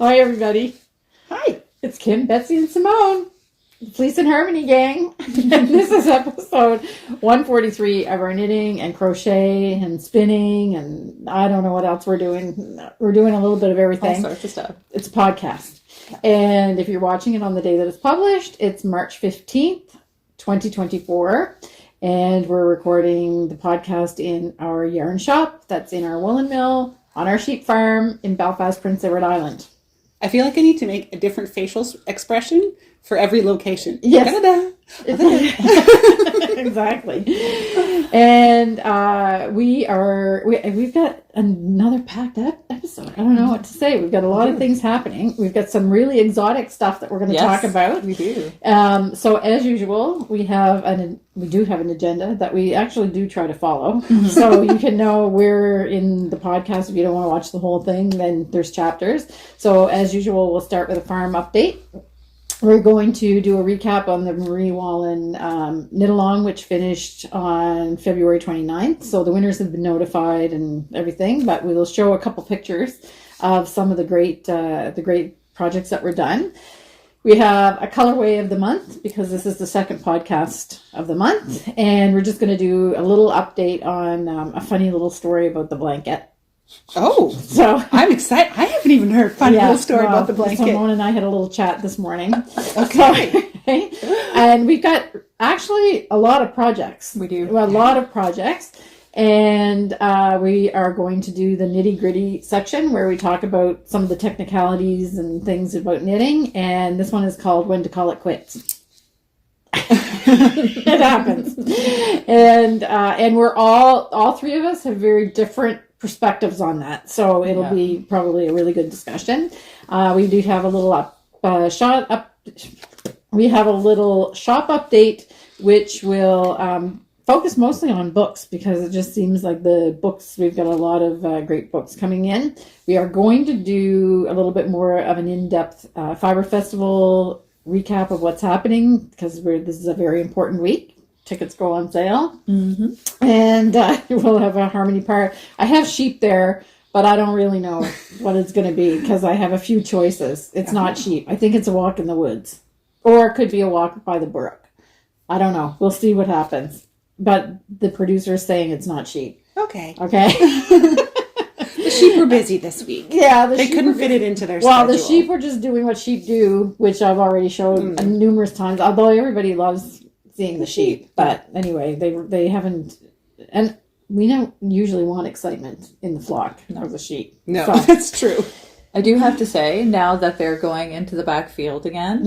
Hi, everybody. Hi. It's Kim, Betsy, and Simone, the Fleece and Harmony gang. And this is episode 143 of our knitting and crochet and spinning, and I don't know what else we're doing. We're doing a little bit of everything. All sorts of stuff. It's a podcast. And if you're watching it on the day that it's published, it's March 15th, 2024. And we're recording the podcast in our yarn shop that's in our woolen mill on our sheep farm in Belfast, Prince Edward Island. I feel like I need to make a different facial expression for every location. Yes. Exactly. And we've got another packed episode. I don't know what to say. We've got a lot of things happening. We've got some really exotic stuff that we're going to talk about. We do. So as usual, we do have an agenda that we actually do try to follow. So you can know where in the podcast, if you don't want to watch the whole thing, then there's chapters. So as usual, we'll start with a farm update. We're going to do a recap on the Marie Wallin knit along, which finished on February 29th. So the winners have been notified and everything, but we will show a couple pictures of some of the great projects that were done. We have a colorway of the month because this is the second podcast of the month, and we're just going to do a little update on a funny little story about the blanket. Oh, so I'm excited. I haven't even heard a funny little story about the blanket. Simone and I had a little chat this morning. Okay. And we've got actually a lot of projects. We do. A lot of projects. And we are going to do the Knitty Gritty section where we talk about some of the technicalities and things about knitting. And this one is called When to Call It Quits. It happens. And we're all three of us have very different perspectives on that, so it'll be probably a really good discussion. We do have a little we have a little shop update, which will focus mostly on books because it just seems like the books, we've got a lot of great books coming in. We are going to do a little bit more of an in-depth Fibre Festival recap of what's happening because this is a very important week. Tickets go on sale. Mm-hmm. And we'll have a harmony part. I have sheep there, but I don't really know what it's going to be because I have a few choices. It's not sheep. I think it's a walk in the woods. Or it could be a walk by the brook. I don't know. We'll see what happens. But the producer is saying it's not sheep. Okay. The sheep were busy this week. Yeah. They couldn't fit it into their schedule. Well, the sheep were just doing what sheep do, which I've already showed numerous times, although everybody loves seeing the sheep, but anyway, they haven't, and we don't usually want excitement in the flock of the sheep. No, so. That's true. I do have to say, now that they're going into the back field again,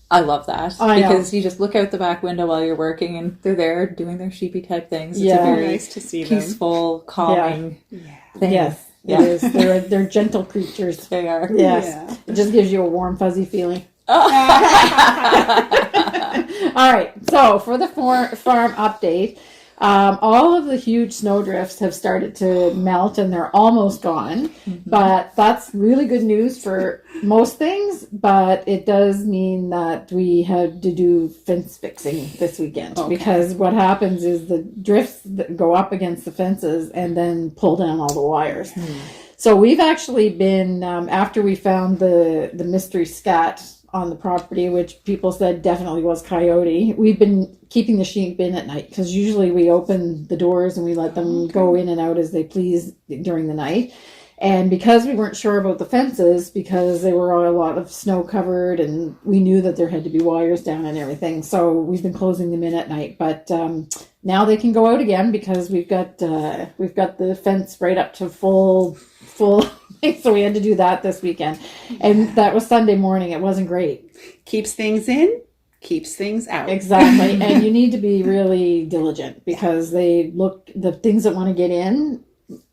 I love that because you just look out the back window while you're working, and they're there doing their sheepy type things. It's a very nice to see peaceful, calming thing. Yes, it is. They're gentle creatures. They are. Yes, it just gives you a warm, fuzzy feeling. All right, so for the farm update, all of the huge snowdrifts have started to melt and they're almost gone, but that's really good news for most things, but it does mean that we had to do fence fixing this weekend because what happens is the drifts that go up against the fences and then pull down all the wires. So we've actually been, after we found the mystery scat on the property, which people said definitely was coyote, we've been keeping the sheep in at night because usually we open the doors and we let them go in and out as they please during the night. And because we weren't sure about the fences, because they were a lot of snow covered and we knew that there had to be wires down and everything, so we've been closing them in at night. But now they can go out again because we've got the fence right up to full so we had to do that this weekend, and that was Sunday morning. It wasn't great. Keeps things in, keeps things out. Exactly. And you need to be really diligent because the things that want to get in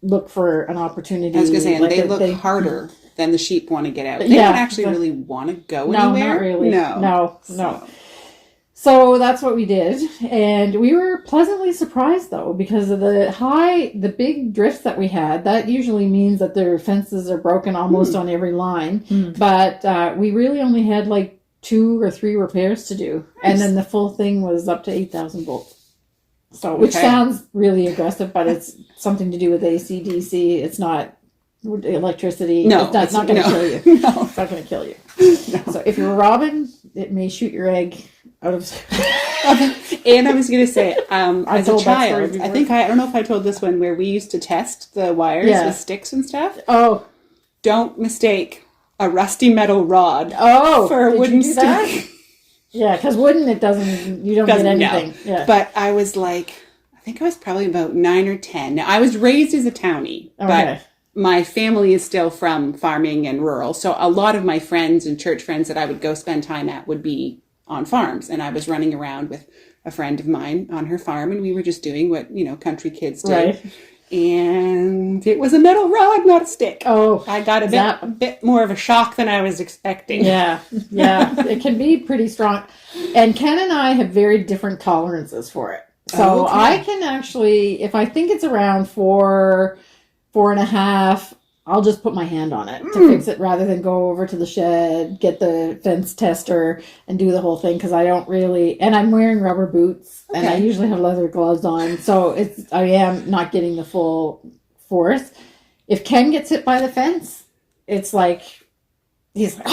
look for an opportunity. I was going to say, and they look harder than the sheep want to get out. They don't actually really want to go anywhere. No, not really. No. So So that's what we did, and we were pleasantly surprised though because of the big drifts that we had. That usually means that their fences are broken almost on every line, but we really only had like 2 or 3 repairs to do, and then the full thing was up to 8,000 volts. So, which sounds really aggressive, but it's something to do with AC/DC. It's not electricity. No, it's not going to kill you. No. It's not going to kill you. No. So if you're a robin, it may shoot your egg out of... And I was going to say, as a child, I don't know if I told this one, where we used to test the wires with sticks and stuff. Oh. Don't mistake a rusty metal rod for a wooden stick. That? Yeah, because wooden, you don't get anything. No. Yeah. But I was like, I think I was probably about 9 or 10. Now, I was raised as a townie, but my family is still from farming and rural. So a lot of my friends and church friends that I would go spend time at would be on farms. And I was running around with a friend of mine on her farm, and we were just doing what, country kids do. Right. And it was a metal rod, not a stick. Oh. I got a bit more of a shock than I was expecting. Yeah. It can be pretty strong. And Ken and I have very different tolerances for it. So I can actually, if I think it's around 4.5, I'll just put my hand on it to fix it rather than go over to the shed, get the fence tester, and do the whole thing, because I don't really, and I'm wearing rubber boots, and I usually have leather gloves on, so I am not getting the full force. If Ken gets hit by the fence, it's like, he's like,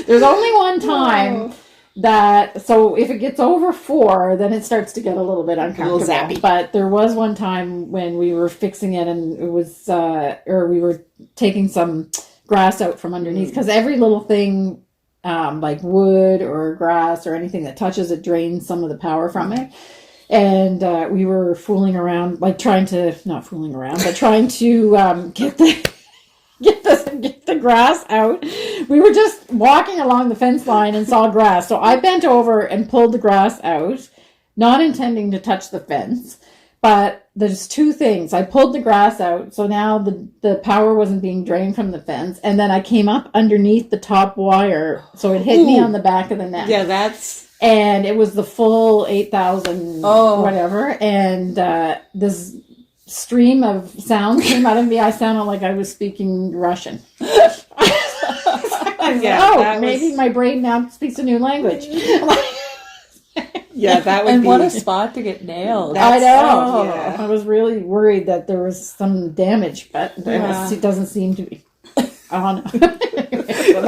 there's only one time so if it gets over 4, then it starts to get a little bit uncomfortable. Zappy. But there was one time when we were fixing it, and it was, or we were taking some grass out from underneath, because every little thing, like wood or grass or anything that touches it drains some of the power from it. And we were fooling around, like trying to get the grass out. We were just walking along the fence line and saw grass. So I bent over and pulled the grass out, not intending to touch the fence. But there's 2 things. I pulled the grass out, so now the power wasn't being drained from the fence. And then I came up underneath the top wire, so it hit me on the back of the neck. Yeah, and it was the full 8,000 whatever. And this stream of sound came out of me. I sounded like I was speaking Russian. Maybe my brain now speaks a new language. Yeah, that would and be... what a spot to get nailed. I know. Yeah. I was really worried that there was some damage, but it doesn't seem to be. I don't know.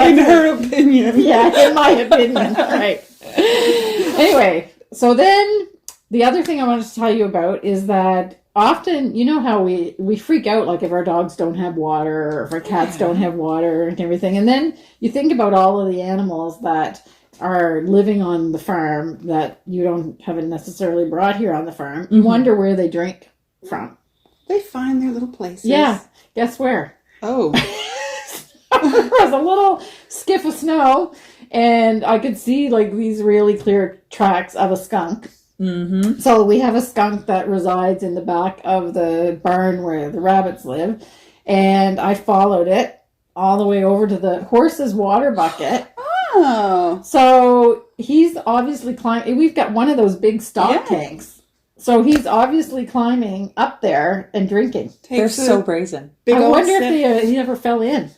In her opinion. Yeah, in my opinion. Right. Anyway, so then the other thing I wanted to tell you about is that often, you know how we freak out, like if our dogs don't have water or if our cats don't have water and everything. And then you think about all of the animals that are living on the farm that haven't necessarily brought here on the farm. You wonder where they drink from. They find their little places. Yeah. Guess where? Oh. There was a little skiff of snow, and I could see like these really clear tracks of a skunk. Mm-hmm. So we have a skunk that resides in the back of the barn where the rabbits live, and I followed it all the way over to the horse's water bucket. Oh. So he's obviously climbing. We've got one of those big stock tanks. So he's obviously climbing up there and drinking. They're so brazen. I wonder if he ever fell in.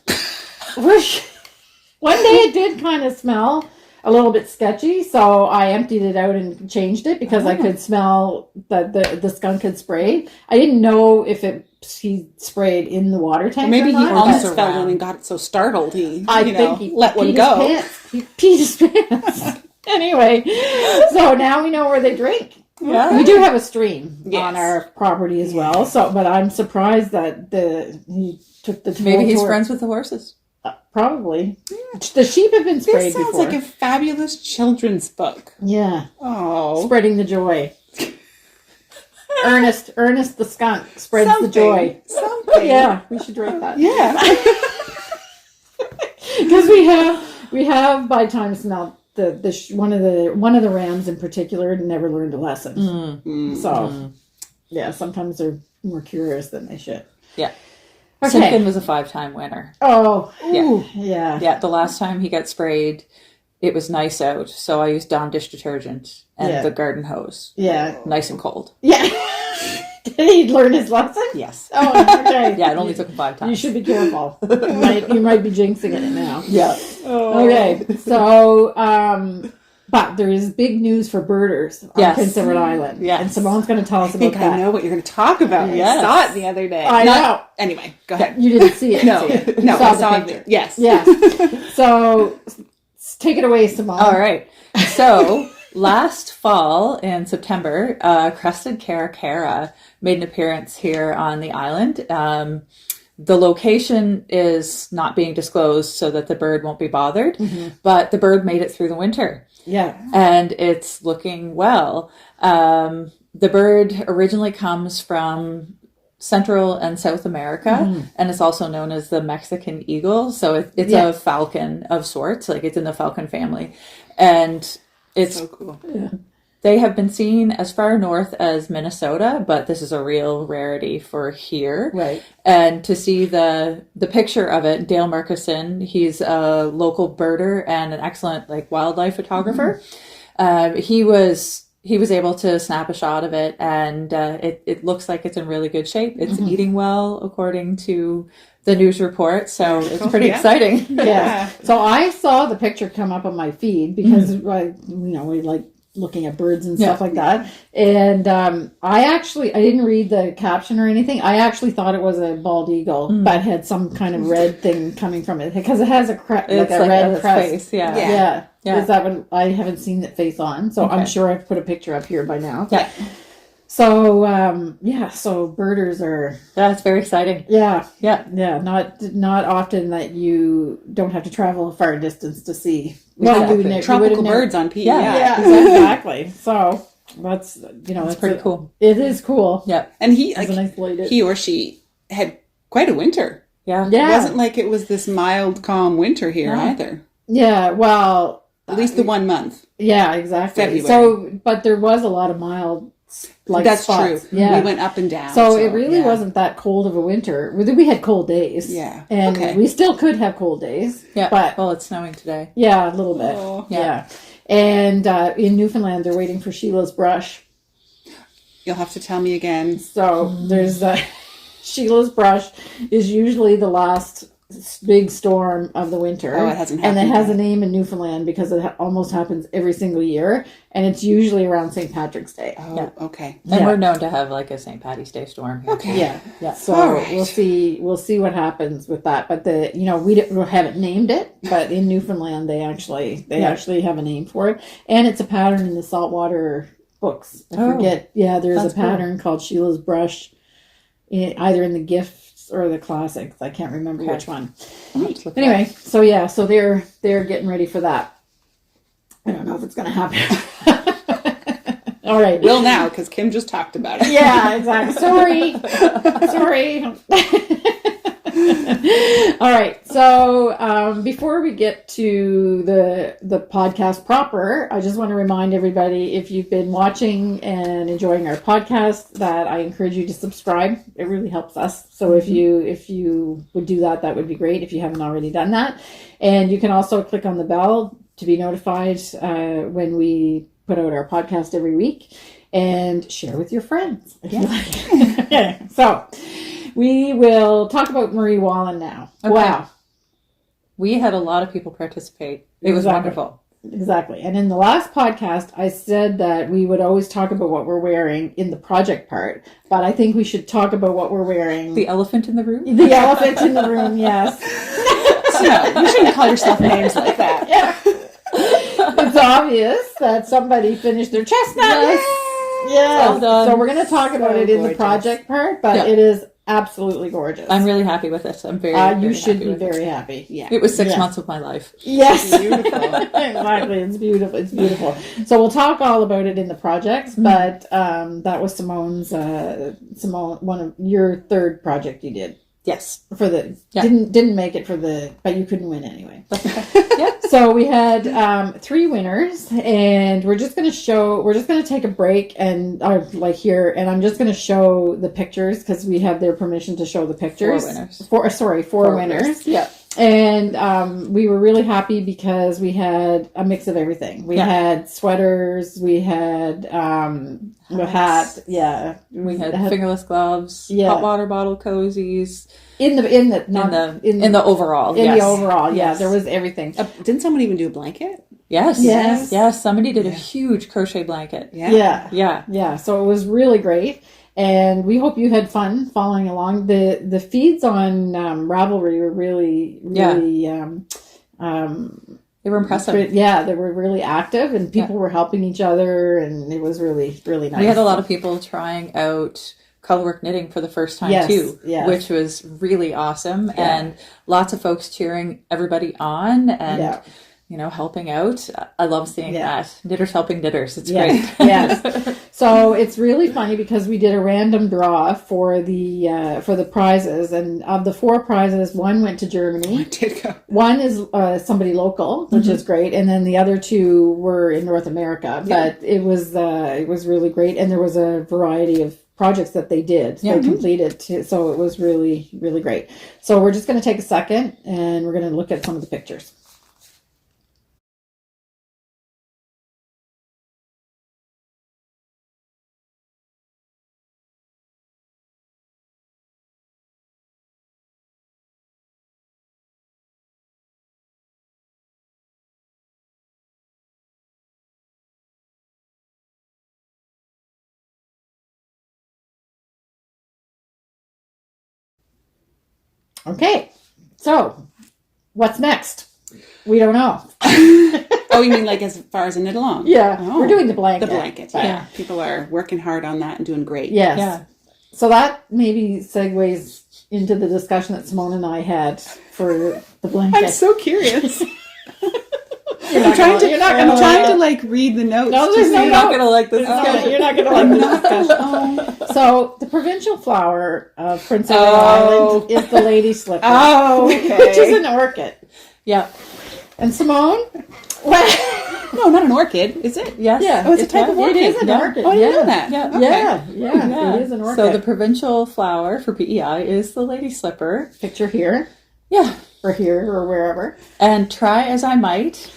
One day it did kind of smell a little bit sketchy, so I emptied it out and changed it because I could smell that the skunk had sprayed. I didn't know if he sprayed in the water tank. Maybe he almost fell in and got so startled he let one go. He peed his pants. Anyway, so now we know where they drink. Yeah. We do have a stream on our property as well. So, but I'm surprised that he took the. Maybe he's friends with the horses. Probably. Yeah. The sheep have been sprayed before. This sounds like a fabulous children's book. Yeah. Oh. Spreading the joy. Ernest the skunk spreads the joy. Something. Yeah, we should write that. Yeah. Because we have by times now one of the rams in particular never learned a lesson. So yeah, sometimes they're more curious than they should. Yeah. Okay. Simpkin was a 5-time winner. Oh, yeah. Yeah, the last time he got sprayed, it was nice out, so I used Dawn dish detergent and the garden hose. Yeah. Nice and cold. Yeah. Did he learn his lesson? Yes. Oh, okay. Yeah, it only took him 5 times. You should be careful. You might be jinxing it now. Yeah. Oh. Okay, so But there is big news for birders on Prince Edward Island. Yes. And Simone's going to tell us about that. I know what you're going to talk about. Yes. I saw it the other day. I know. Anyway, go ahead. You didn't see it. No, I saw the it. Yes. Yes. So take it away, Simone. All right. So last fall in September, crested caracara made an appearance here on the island. The location is not being disclosed so that the bird won't be bothered, but the bird made it through the winter. Yeah. And it's looking well. The bird originally comes from Central and South America, and it's also known as the Mexican eagle. So it's a falcon of sorts, like it's in the falcon family. And it's so cool. Yeah. They have been seen as far north as Minnesota, but this is a real rarity for here. Right. And to see the picture of it, Dale Murkison, he's a local birder and an excellent wildlife photographer. He was able to snap a shot of it, and it looks like it's in really good shape. It's eating well, according to the news report, so it's pretty exciting. Yeah. So I saw the picture come up on my feed because we like looking at birds and stuff like that. And I didn't read the caption or anything. I actually thought it was a bald eagle, but had some kind of red thing coming from it because it has a red crest. Face. Yeah. Is that what I haven't seen it face on? So I'm sure I've put a picture up here by now. Yeah. So so birders are. That's very exciting. Yeah. Not often that you don't have to travel a far distance to see. Tropical birds on P. Yeah, exactly. So that's it's pretty cool. It is cool. Yeah, and he or she had quite a winter. Yeah. It wasn't like it was this mild, calm winter here either. Yeah, well, at least the 1 month. Yeah, exactly. February. So, but there was a lot of mild. That's spots. true. Yeah. We went up and down. So it really wasn't that cold of a winter. We had cold days. Yeah. And we still could have cold days. Yeah. But it's snowing today. Yeah, a little bit. Oh. Yeah. And in Newfoundland, they're waiting for Sheila's brush. You'll have to tell me again. So there's Sheila's brush is usually the last big storm of the winter. Oh, it hasn't happened. And it has a name in Newfoundland because it almost happens every single year. And it's usually around St. Patrick's Day. Oh, okay. And we're known to have a St. Patty's Day storm here. Okay. Yeah. So we'll see what happens with that. But we haven't named it, but in Newfoundland they actually have a name for it. And it's a pattern in the saltwater books. I forget. Yeah, there's a pattern called Sheila's brush, either in the gifts or the classics. I can't remember which one. Anyway, so they're getting ready for that. I don't know if it's going to happen. All right. Will now, because Kim just talked about it. Yeah, exactly. Sorry. All right. So before we get to the podcast proper, I just want to remind everybody, if you've been watching and enjoying our podcast, that I encourage you to subscribe. It really helps us. So if you would do that, that would be great if you haven't already done that. And you can also click on the bell to be notified when we put out our podcast every week, and share with your friends. Okay. So we will talk about Marie Wallin now. Okay. Wow. We had a lot of people participate. It was wonderful. Exactly. And in the last podcast, I said that we would always talk about what we're wearing in the project part, but I think we should talk about what we're wearing. The elephant in the room? The elephant in the room, yes. No, you shouldn't call yourself names like that. Yeah. It's obvious that somebody finished their chestnut. Yes. Well done. So we're going to talk about it in the project part, but it is absolutely gorgeous. I'm really happy with this. I'm very you should be very happy. Yeah. It was 6 months of my life. Yes. It's beautiful. Exactly. It's beautiful. It's beautiful. So we'll talk all about it in the projects, but that was Simone, one of your third project you did. Yes. For the didn't make it for the, but you couldn't win anyway. Yep. So we had 3 winners, and we're just going to take a break and here, and I'm just going to show the pictures because we have their permission to show the pictures. 4 winners. 4 winners. Yeah. And we were really happy because we had a mix of everything. We had sweaters, we had a hat, we had fingerless gloves, hot water bottle cozies. In the overall, yes. The overall, there was everything. Didn't someone even do a blanket? Yes. Somebody did a huge crochet blanket. Yeah. So it was really great. And we hope you had fun following along. The feeds on Ravelry were really they were impressive. They were really active, and people were helping each other, and it was really, really nice. We had a lot of people trying out colorwork knitting for the first time too, which was really awesome, and lots of folks cheering everybody on and helping out. I love seeing that. Knitters helping knitters. It's great. Yes. So it's really funny because we did a random draw for the prizes, and of the 4 prizes, 1 went to Germany. Did go. 1 is somebody local, which is great, and then the other 2 were in North America. But it was really great, and there was a variety of projects that they did. They completed too, so it was really, really great. So we're just going to take a second, and we're going to look at some of the pictures. Okay, so what's next? We don't know. Oh, you mean like as far as a knit along? Yeah, oh. We're doing the blanket. The blanket, People are working hard on that and doing great. Yes. Yeah. So that maybe segues into the discussion that Simone and I had for the blanket. I'm so curious. You're trying to like read the notes. No, there's no You're not going to like this. You're not going to like this discussion. So the provincial flower of Prince Edward Island is the lady slipper. Oh, okay. Which is an orchid. Yeah. And Simone? No, not an orchid, is it? Yes. Yeah. Oh, it's a type of orchid. It is an orchid. Oh, I didn't know that. Yeah. Okay. Yeah. It is an orchid. So the provincial flower for PEI is the lady slipper. Picture here. Yeah. Or here or wherever. And try as I might,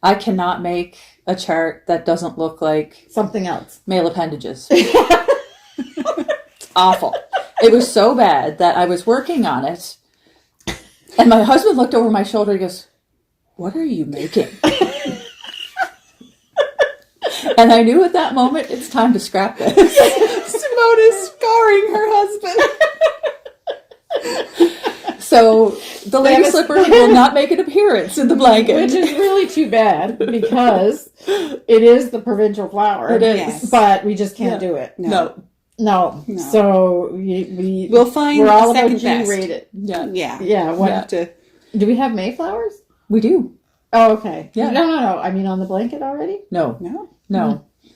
I cannot make a chart that doesn't look like something else. Male appendages. It's awful. It was so bad that I was working on it, and my husband looked over my shoulder and goes, "What are you making?" And I knew at that moment it's time to scrap this. Simone is scarring her husband. So the lady slipper will not make an appearance in the blanket. Which is really too bad because it is the provincial flower. It is. Yes. But we just can't do it. No. So we'll find we're all a second about best. G-rated. Yeah. What do we have Mayflowers? We do. Oh, okay. Yeah. No. I mean on the blanket already? No.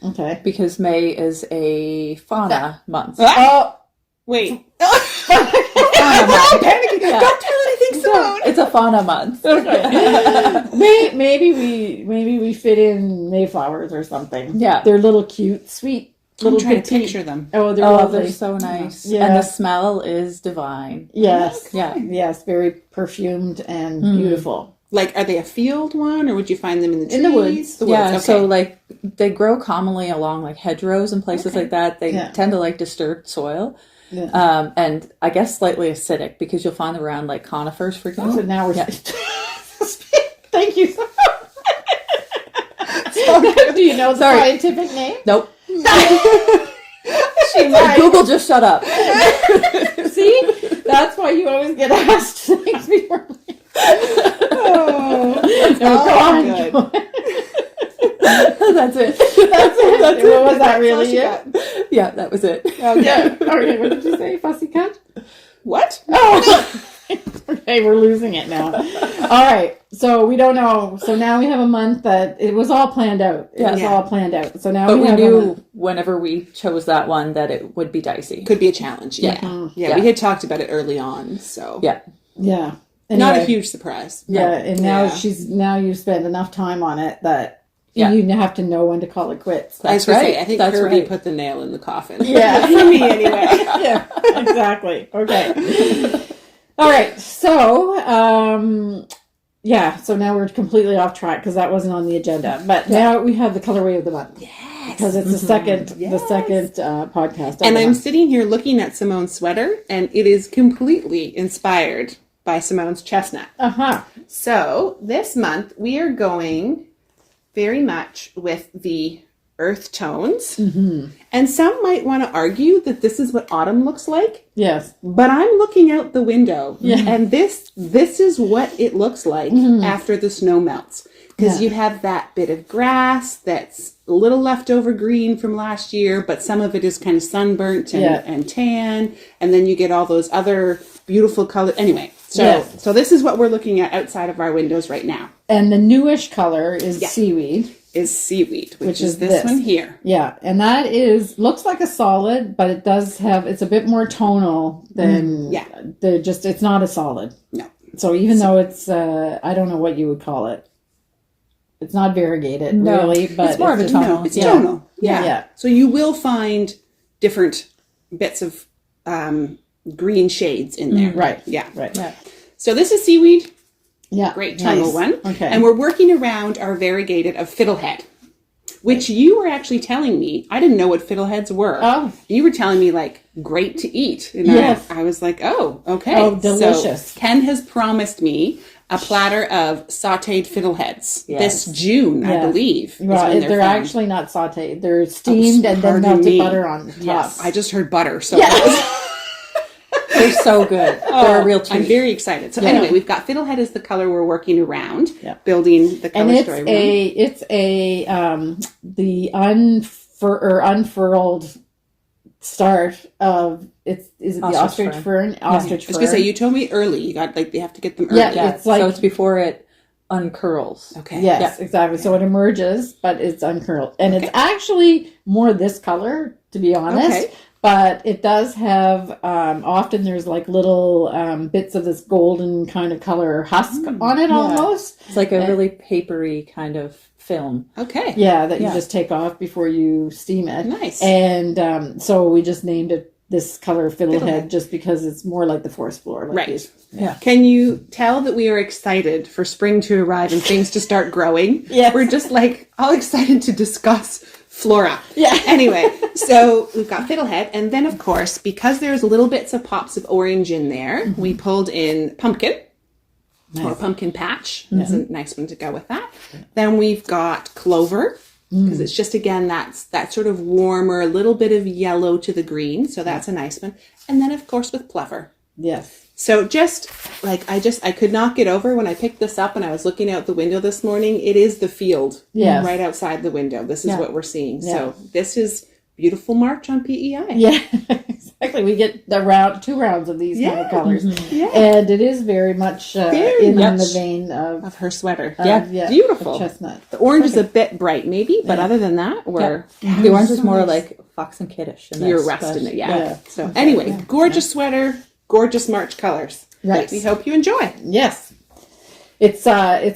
Okay. Because May is a fauna month. Oh, wait. We're all panicking. Yeah. Don't tell anything, Simone. It's a fauna month. Okay. maybe we fit in Mayflowers or something. Yeah. They're little cute, sweet. I'm trying to picture them. Oh, they're lovely. They're so nice. Yeah. And the smell is divine. Yes. Yeah. Yes, very perfumed and beautiful. Like, are they a field one, or would you find them in the trees? In the woods. Yeah, Okay. so like they grow commonly along like hedgerows and places like that. They tend to like disturbed soil. Yeah. And I guess slightly acidic because you'll find them around like conifers frequently. So now we're Thank you. Do you know the scientific name? Nope. Google just shut up. See? That's why you always get asked things before. Good. That's it. What was that really it? Yeah, that was it. Okay. Okay, what did you say? Fussy cut? What? Oh. Okay, we're losing it now. All right, so we don't know. So now we have a month that it was all planned out. It was all planned out. So now but we have knew whenever we chose that one that it would be dicey. Could be a challenge. Yeah. Yeah. We had talked about it early on, so Yeah. Yeah. Not a huge surprise. Yeah, and now you've spent enough time on it that you have to know when to call it quits. I was going to say, I think Kirby put the nail in the coffin. Yeah, for me anyway. Yeah, exactly. Okay. All right. So, so now we're completely off track because that wasn't on the agenda. But now we have the colorway of the month. Yes. Because it's the second podcast. And I'm sitting here looking at Simone's sweater, and it is completely inspired by Simone's Chestnut. Uh-huh. So this month we are going very much with the earth tones. Mm-hmm. And some might want to argue that this is what autumn looks like. Yes. But I'm looking out the window, and this is what it looks like after the snow melts. Because you have that bit of grass that's a little leftover green from last year, but some of it is kind of sunburnt and tan. And then you get all those other beautiful colors. Anyway, so this is what we're looking at outside of our windows right now. And the newish color is seaweed. Is seaweed, which is this one here. Yeah, and that looks like a solid, but it does have, it's a bit more tonal than, it's not a solid. No. So even though it's, I don't know what you would call it. It's not variegated, really, but it's more of a tonal. No, it's tonal. Yeah. So you will find different bits of green shades in there. Right. Yeah. Right. Yeah. So this is seaweed. Yeah. Great tonal one. Okay. And we're working around our variegated of fiddlehead, which you were actually telling me. I didn't know what fiddleheads were. Oh. You were telling me, like, great to eat. And yes. I was like, oh, okay. Oh, delicious. So Ken has promised me a platter of sautéed fiddleheads this June, I believe. Well, they're actually not sautéed. They're steamed and then melted butter on top. Yes, I just heard butter. So they're so good. They're a real treat. I'm very excited. So anyway, we've got fiddlehead is the color we're working around, building the color and story. It's the unfurled start of is it the ostrich fern? Ostrich fern. I was gonna say, you told me early. You got you have to get them early. Yeah, it's like, so it's before it uncurls. Okay. Yes, exactly. So it emerges, but it's uncurled, and it's actually more this color, to be honest. Okay. But it does have, often there's like little bits of this golden kind of color husk on it almost. It's like a really papery kind of film. Okay. Yeah, that you just take off before you steam it. Nice. And so we just named it this color fiddlehead just because it's more like the forest floor. Like right. these. Yeah. Can you tell that we are excited for spring to arrive and things to start growing? Yes. We're just like all excited to discuss flora. Yeah. Anyway, so we've got fiddlehead, and then of course, because there's little bits of pops of orange in there, we pulled in pumpkin or pumpkin patch. That's a nice one to go with that. Then we've got clover, because it's just, again, that sort of warmer, a little bit of yellow to the green. So that's a nice one. And then of course with plover. Yes. So just like, I could not get over when I picked this up and I was looking out the window this morning. It is the field right outside the window. This is what we're seeing. Yeah. So this is beautiful March on PEI. Yeah, exactly. We get two rounds of these kind of colors. Yeah. And it is very much in the vein of her sweater. Beautiful. Chestnut. The orange is a bit bright maybe, but other than that, the orange is more like fox and kiddish. You're resting it, So anyway, gorgeous sweater. Gorgeous March colors. Right. We hope you enjoy. Yes. It's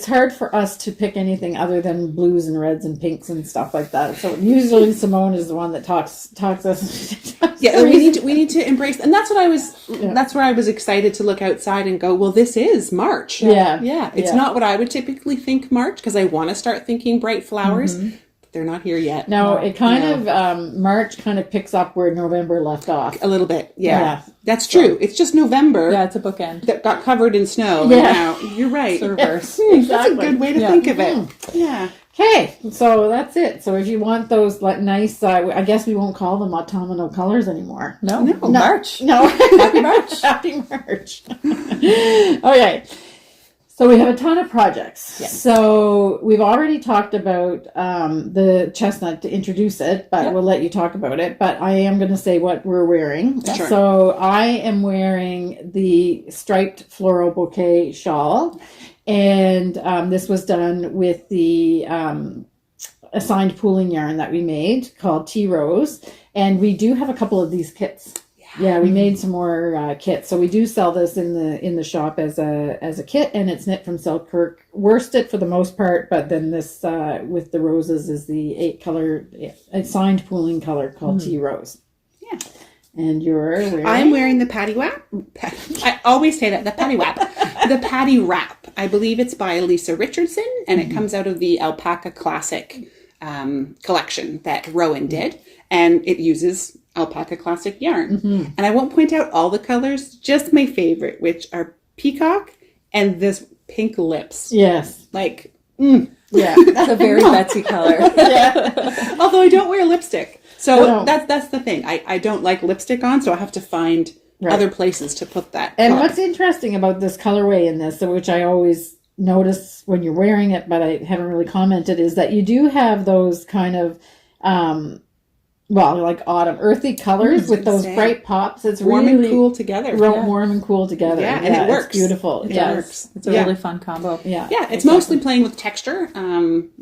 hard for us to pick anything other than blues and reds and pinks and stuff like that. So usually Simone is the one that talks us. We need to embrace, and that's what I was. That's where I was excited to look outside and go, well, this is March. Yeah. It's not what I would typically think March, because I want to start thinking bright flowers. They're not here yet. No, it kind of, March kind of picks up where November left off. A little bit, yeah. That's true. It's just November. Yeah, it's a bookend. That got covered in snow. Yeah. Now, you're right. It's the reverse. Exactly. That's a good way to think of it. Yeah. Okay, so that's it. So if you want those like nice, I guess we won't call them autumnal colors anymore. No. March. No. Happy March. Happy March. Okay. So we have a ton of projects. Yes. So we've already talked about the chestnut to introduce it, but we'll let you talk about it. But I am going to say what we're wearing. Sure. So I am wearing the striped floral bouquet shawl. And this was done with the assigned pooling yarn that we made called Tea Rose. And we do have a couple of these kits. Yeah, we made some more kits. So we do sell this in the shop as a kit, and it's knit from Selkirk worsted for the most part. But then this with the roses is the 8-color assigned pooling color called Tea Rose. Yeah. And you're wearing? I'm wearing the patty wrap. I always say that, the patty wrap. The patty wrap. I believe it's by Lisa Richardson, and it comes out of the Alpaca Classic collection that Rowan did. And it uses Alpaca Classic yarn. And I won't point out all the colors, just my favorite, which are peacock and this pink lips. Yes. Like, Yeah. That's a very Betsy color. Yeah. although I don't wear lipstick. So No. that's the thing. I don't like lipstick on, so I have to find other places to put that. And color. what's interesting about this colorway in this, which I always notice when you're wearing it, but I haven't really commented, is that you do have those kind of, like autumn earthy colors with those bright pops. It's warm really and cool together. warm and cool together. Yeah, and it works. It's beautiful. It Yes. works. It's a really fun combo. Yeah. Yeah, it's mostly playing with texture.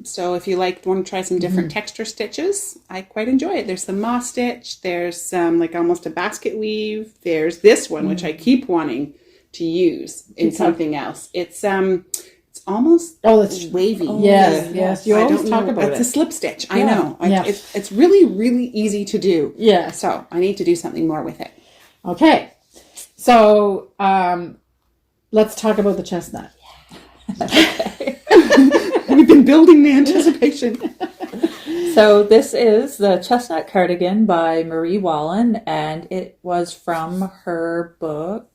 So if you want to try some different texture stitches, I quite enjoy it. There's some moss stitch. There's some like almost a basket weave. There's this one, which I keep wanting to use in something else. It's almost that's wavy. Yes. You I always don't talk know. about It's it. a slip stitch. I Yeah. know. Yeah. It's really, really easy to do. Yeah. So I need to do something more with it. Okay. So let's talk about the chestnut. We've been building the anticipation. So this is the Chestnut Cardigan by Marie Wallin, and it was from her book,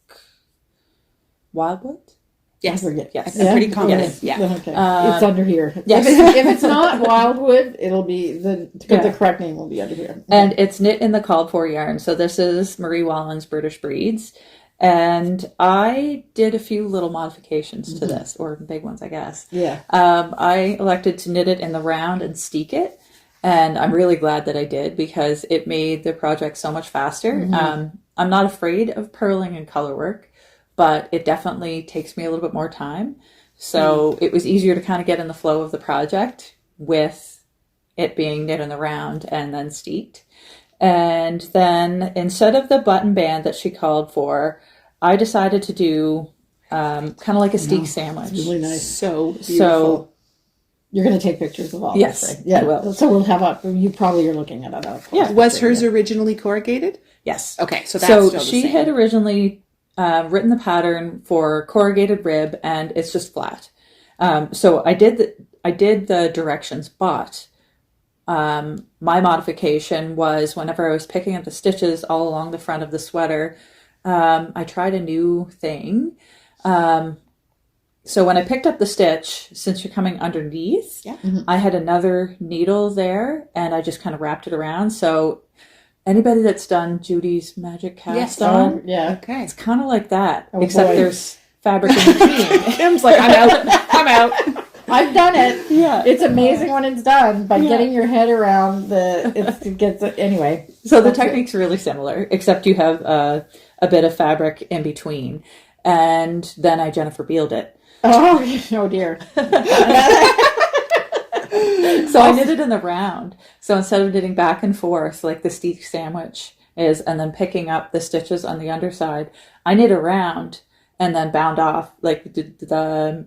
Wildwood? Yes. Yes. I'm pretty confident. Yes. Yeah. Okay. It's under here. yes. If it's not Wildwood, it'll be the correct name will be under here. And it's knit in the called for yarn. So this is Marie Wallin's British Breeds. And I did a few little modifications to this, or big ones, I guess. Yeah. I elected to knit it in the round and steek it. And I'm really glad that I did because it made the project so much faster. I'm not afraid of purling and color work, but it definitely takes me a little bit more time. So it was easier to kind of get in the flow of the project with it being knit in the round and then steeked. And then instead of the button band that she called for, I decided to do kind of like a steak sandwich. It's really nice. So beautiful. So You're going to take pictures of all Yes, this, right? Yeah. I will. So we'll have you probably are looking at it. Yeah. Was hers originally corrugated? yes. Okay, so that's still the she same. had originally written the pattern for corrugated rib, and it's just flat. So I did the directions, but my modification was whenever I was picking up the stitches all along the front of the sweater, I tried a new thing. So when I picked up the stitch, since you're coming underneath, I had another needle there, and I just kind of wrapped it around. So anybody that's done Judy's Magic Cast on, Yeah. Okay. it's kind of like that, Oh, except boy. there's fabric in between. Kim's like, I'm out. I'm out. I've done it. Yeah. It's amazing when it's done by getting your head around it gets anyway. So the technique's really similar, except you have a bit of fabric in between. And then I Jennifer Bealed it. Oh dear. So I knit it in the round. So instead of knitting back and forth like the steak sandwich is, and then picking up the stitches on the underside, I knit around and then bound off, like the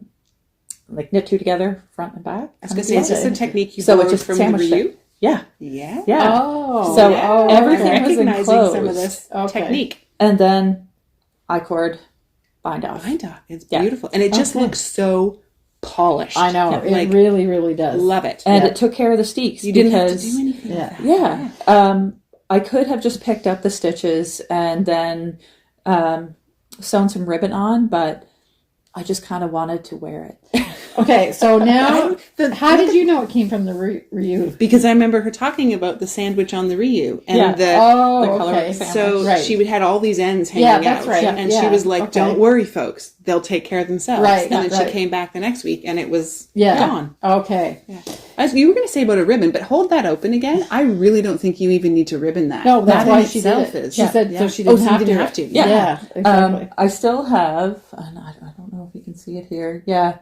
knit two together, front and back. I was going to say, is this a technique you So borrowed it just from the sandwiched Ryu? it. Yeah. Yeah. Yeah. Oh. So Yeah. everything was Recognizing enclosed. some of this technique. And then I cord, bind off. Bind off. It's Yeah. beautiful. And it just looks so polished. I know. Yeah, It like, really, really does. love it. And it took care of the steeks. You didn't have to because- do anything. Yeah. Yeah. I could have just picked up the stitches and then sewn some ribbon on, but I just kind of wanted to wear it. Okay, so now, The- how did you know it came from the Ryu? Because I remember her talking about the sandwich on the Ryu. And Yeah. the the Oh, Colourway okay. sandwich. so Right. she would had all these ends hanging Yeah, that's out. right. And she Yeah. was like, Okay. don't worry, folks. They'll take care of themselves. Right, And then right. she came back the next week and it was Yeah. gone. Okay. Yeah. As you were going to say about a ribbon, but hold that open again. I really don't think you even need to ribbon that. No, that's That why in she itself did it. is- She said so she Oh, didn't so you have didn't to. have to. Yeah, exactly. I still have, and I don't know if you can see it here. Yeah,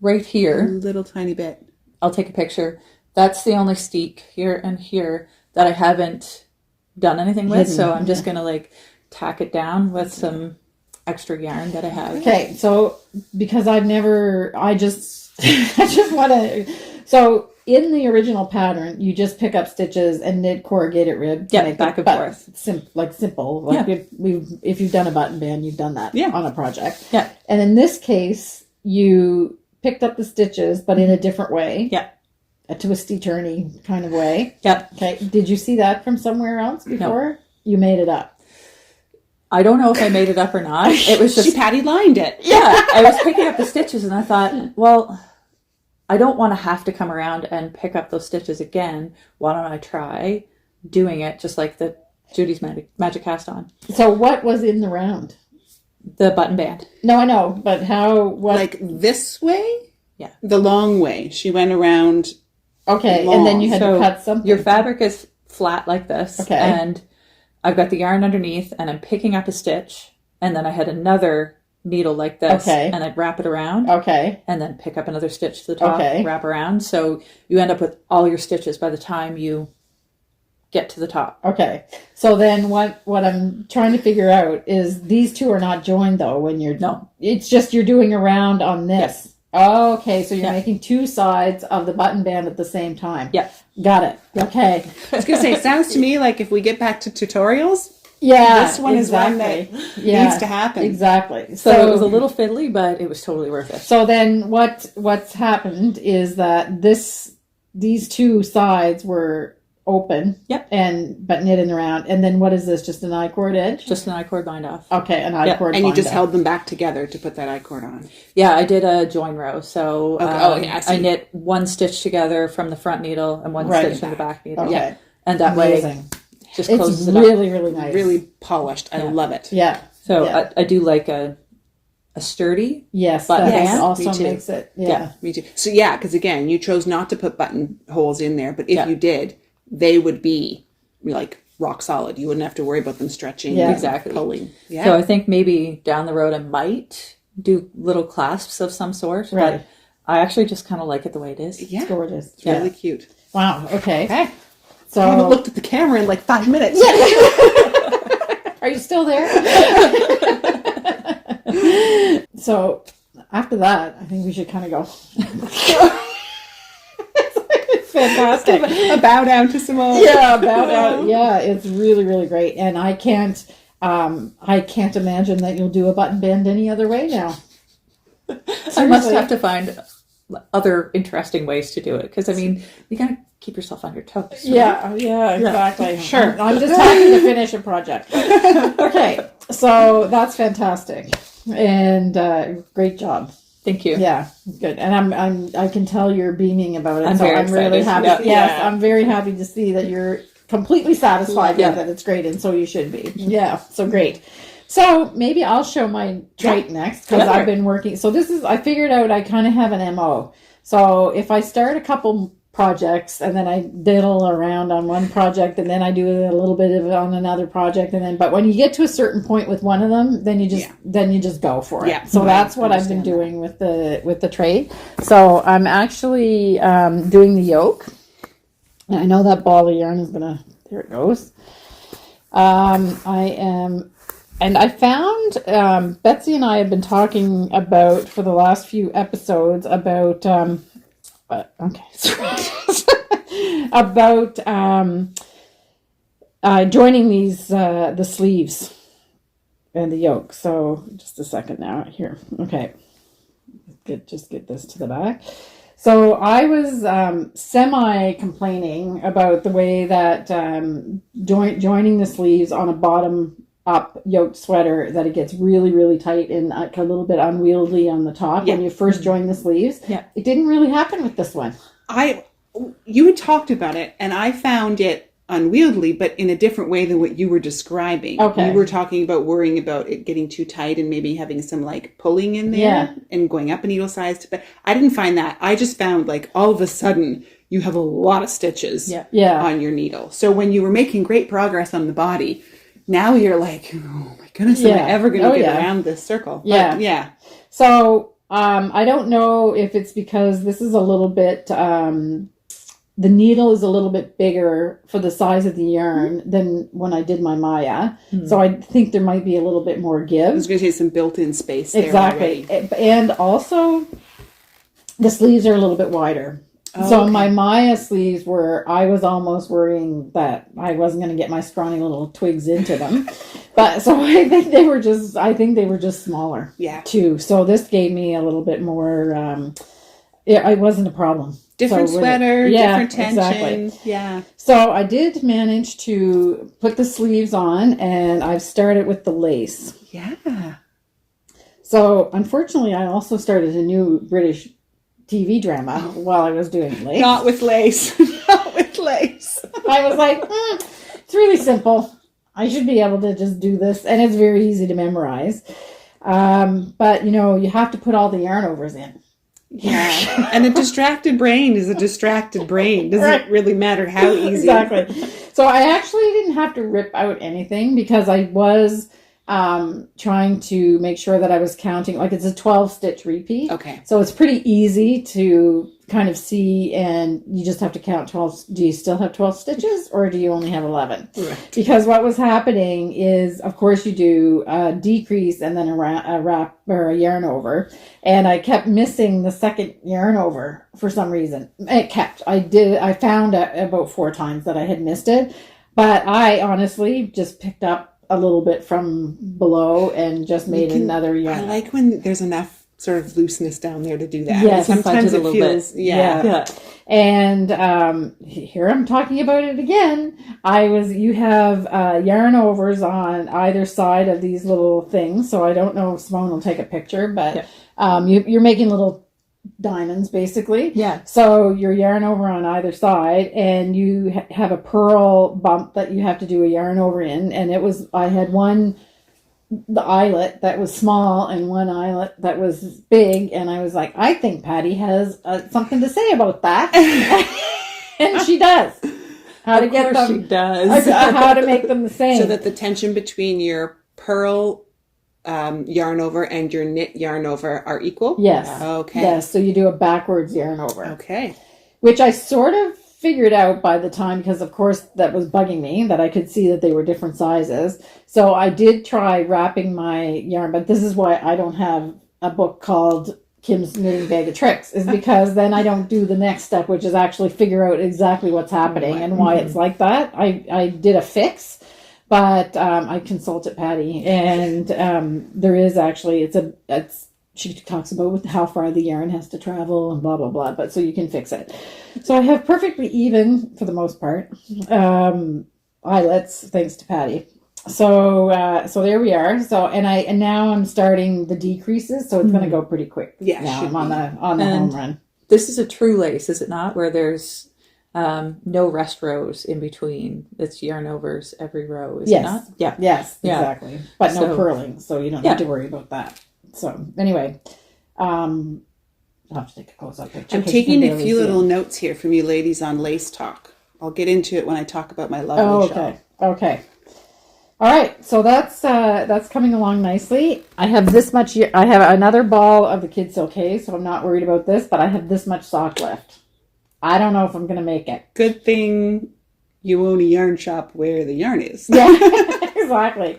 right A here. little tiny bit. I'll take a picture. That's the only steek here and here that I haven't done anything with. So I'm just going to like tack it down with some extra yarn that I have. Okay, so because I just want to. So in the original pattern, you just pick up stitches and knit corrugated rib. To make back and forth. Simple. Like if you've done a button band, you've done that on a project. Yeah. And in this case, you picked up the stitches, but in a different way. Yeah. A twisty-turny kind of way. Yep. Okay. Did you see that from somewhere else before? No. You made it up. I don't know if I made it up or not. It was just... She patty lined it. Yeah. I was picking up the stitches and I thought, well, I don't want to have to come around and pick up those stitches again. Why don't I try doing it just like the Judy's Magic Cast On? So what was in the round? The button band. No, I know. But how... What? Like this way? Yeah. The long way. She went around... Okay, long. And then you had to cut something. Your fabric is flat like this. Okay. And I've got the yarn underneath and I'm picking up a stitch. And then I had another needle like this. Okay. And I'd wrap it around. Okay. And then pick up another stitch to the top, Okay. wrap around. So you end up with all your stitches by the time you get to the top. Okay. So then what I'm trying to figure out is these two are not joined though when you're... No. It's just you're doing a round on this. Yes. Okay, so you're making two sides of the button band at the same time. Yeah. Got it. Okay. I was going to say, it sounds to me like if we get back to tutorials, Yeah. this one is one that needs to happen. Exactly. So it was a little fiddly, but it was totally worth it. So then what's happened is that these two sides were open. Yep. But knitted around. And then what is this? Just an I-cord edge? Just an I-cord bind off. Okay, an I-cord And you bind just off. held them back together to put that I-cord on. Yeah, I did a join row. So I see. I knit one stitch together from the front needle and one stitch from the back needle. Okay. Yeah. And that Amazing. way just It's closes it up. really, really nice. Really polished. I love it. Yeah. So yeah. I do like a sturdy. Yes, button that band. also Me too. makes it. Yeah. Me too. So because again, you chose not to put button holes in there, but if you did, they would be like rock solid. You wouldn't have to worry about them stretching. Yeah. Exactly. Pulling. Yeah. So I think maybe down the road I might do little clasps of some sort. Right. But I actually just kind of like it the way it is. Yeah. It's gorgeous. It's really cute. Wow. Okay. Okay. So I haven't looked at the camera in like 5 minutes. are you still there? So after that, I think we should kind of go. Fantastic. A bow down to Simone. Yeah, bow down. Yeah, it's really, really great. And I can't imagine that you'll do a button band any other way now. I must have to find other interesting ways to do it. Because, I mean, you got to keep yourself on your toes. Right? Yeah, exactly. Sure. I'm just happy to finish a project. Okay, so that's fantastic. And great job. Thank you. Yeah, good. And I can tell you're beaming about it. I'm very really excited. happy. Yeah. Yes, I'm very happy to see that you're completely satisfied with it. It's great, and so you should be. Yeah, so great. So maybe I'll show my Treit next because I've been working. So I figured out I kind of have an MO. So if I start a couple projects and then I diddle around on one project and then I do a little bit of it on another project but when you get to a certain point with one of them, then you just go for it. Yeah. So that's what I've been doing with the Treit. So I'm actually doing the yoke. And I know that ball of yarn is there it goes. And I found Betsy and I have been talking about for the last few episodes about about joining these the sleeves and the yoke. So just a second now here. Okay, just get this to the back. So I was semi complaining about the way that joining the sleeves on a bottom up yoked sweater, that it gets really, really tight and a little bit unwieldy on the top when you first join the sleeves. Yeah. It didn't really happen with this one. You had talked about it, and I found it unwieldy, but in a different way than what you were describing. Okay. You were talking about worrying about it getting too tight and maybe having some like pulling in there and going up a needle size. But I didn't find that. I just found like all of a sudden you have a lot of stitches on your needle. So when you were making great progress on the body, now you're like, oh my goodness, am I ever going to get around this circle? But, So I don't know if it's because this is a little bit, the needle is a little bit bigger for the size of the yarn than when I did my Maya. So I think there might be a little bit more give. I was going to say some built-in space there Exactly. already. And also the sleeves are a little bit wider. Oh, So okay. my Maya sleeves I was almost worrying that I wasn't going to get my scrawny little twigs into them. But so I think they were just smaller. Yeah. Too. So this gave me a little bit more, it wasn't a problem. Different So sweater, different tension. Exactly. Yeah. So I did manage to put the sleeves on, and I've started with the lace. Yeah. So unfortunately, I also started a new British TV drama while I was doing lace. Not with lace. Not with lace. I was like, it's really simple. I should be able to just do this, and it's very easy to memorize. But you have to put all the yarn overs in. Yeah. And a distracted brain is a distracted brain. Doesn't really matter how easy. Exactly. So I actually didn't have to rip out anything because I was trying to make sure that I was counting. Like, it's a 12 stitch repeat. Okay. So it's pretty easy to kind of see, and you just have to count 12. Do you still have 12 stitches, or do you only have 11? Right. Because what was happening is, of course, you do a decrease and then a wrap or a yarn over. And I kept missing the second yarn over for some reason. I found about 4 times that I had missed it. But I honestly just picked up a little bit from below and just made another yarn. I like when there's enough sort of looseness down there to do that. Yes, sometimes it a little feels, bit. yeah. And here I'm talking about it again. You have yarn overs on either side of these little things. So I don't know if Simone will take a picture, but you're making little diamonds basically. Yeah. So your yarn over on either side, and you have a purl bump that you have to do a yarn over in. And I had the eyelet that was small and one eyelet that was big, and I was like, I think Patty has something to say about that. And she does. How to get them. She does. How to make them the same. So that the tension between your purl yarn over and your knit yarn over are equal? Yes. Okay. Yes, so you do a backwards yarn over. Okay. Which I sort of figured out by the time, because of course that was bugging me, that I could see that they were different sizes. So I did try wrapping my yarn, but this is why I don't have a book called Kim's Knitting Bag of Tricks, is because then I don't do the next step, which is actually figure out exactly what's happening and why it's like that. I did a fix, but I consulted Patty, and there is actually, she talks about how far the yarn has to travel and blah, blah, blah. But so you can fix it. So I have perfectly even, for the most part, eyelets, thanks to Patty. So there we are. So, and now I'm starting the decreases. So it's going to go pretty quick. Yeah. Now I'm on the home run. This is a true lace, is it not? Where there's no rest rows in between. It's yarn overs every row, is it not? Yeah. Yes, Yeah. exactly. But no So- purling. So you don't have to worry about that. So anyway, I'll have to take a close-up picture. I'm taking a few little notes here from you ladies on lace talk. I'll get into it when I talk about my lovely shawl. Okay. All right. So that's coming along nicely. I have this much. I have another ball of the Kid Silk, so I'm not worried about this. But I have this much sock left. I don't know if I'm going to make it. Good thing you own a yarn shop where the yarn is. Yeah, exactly.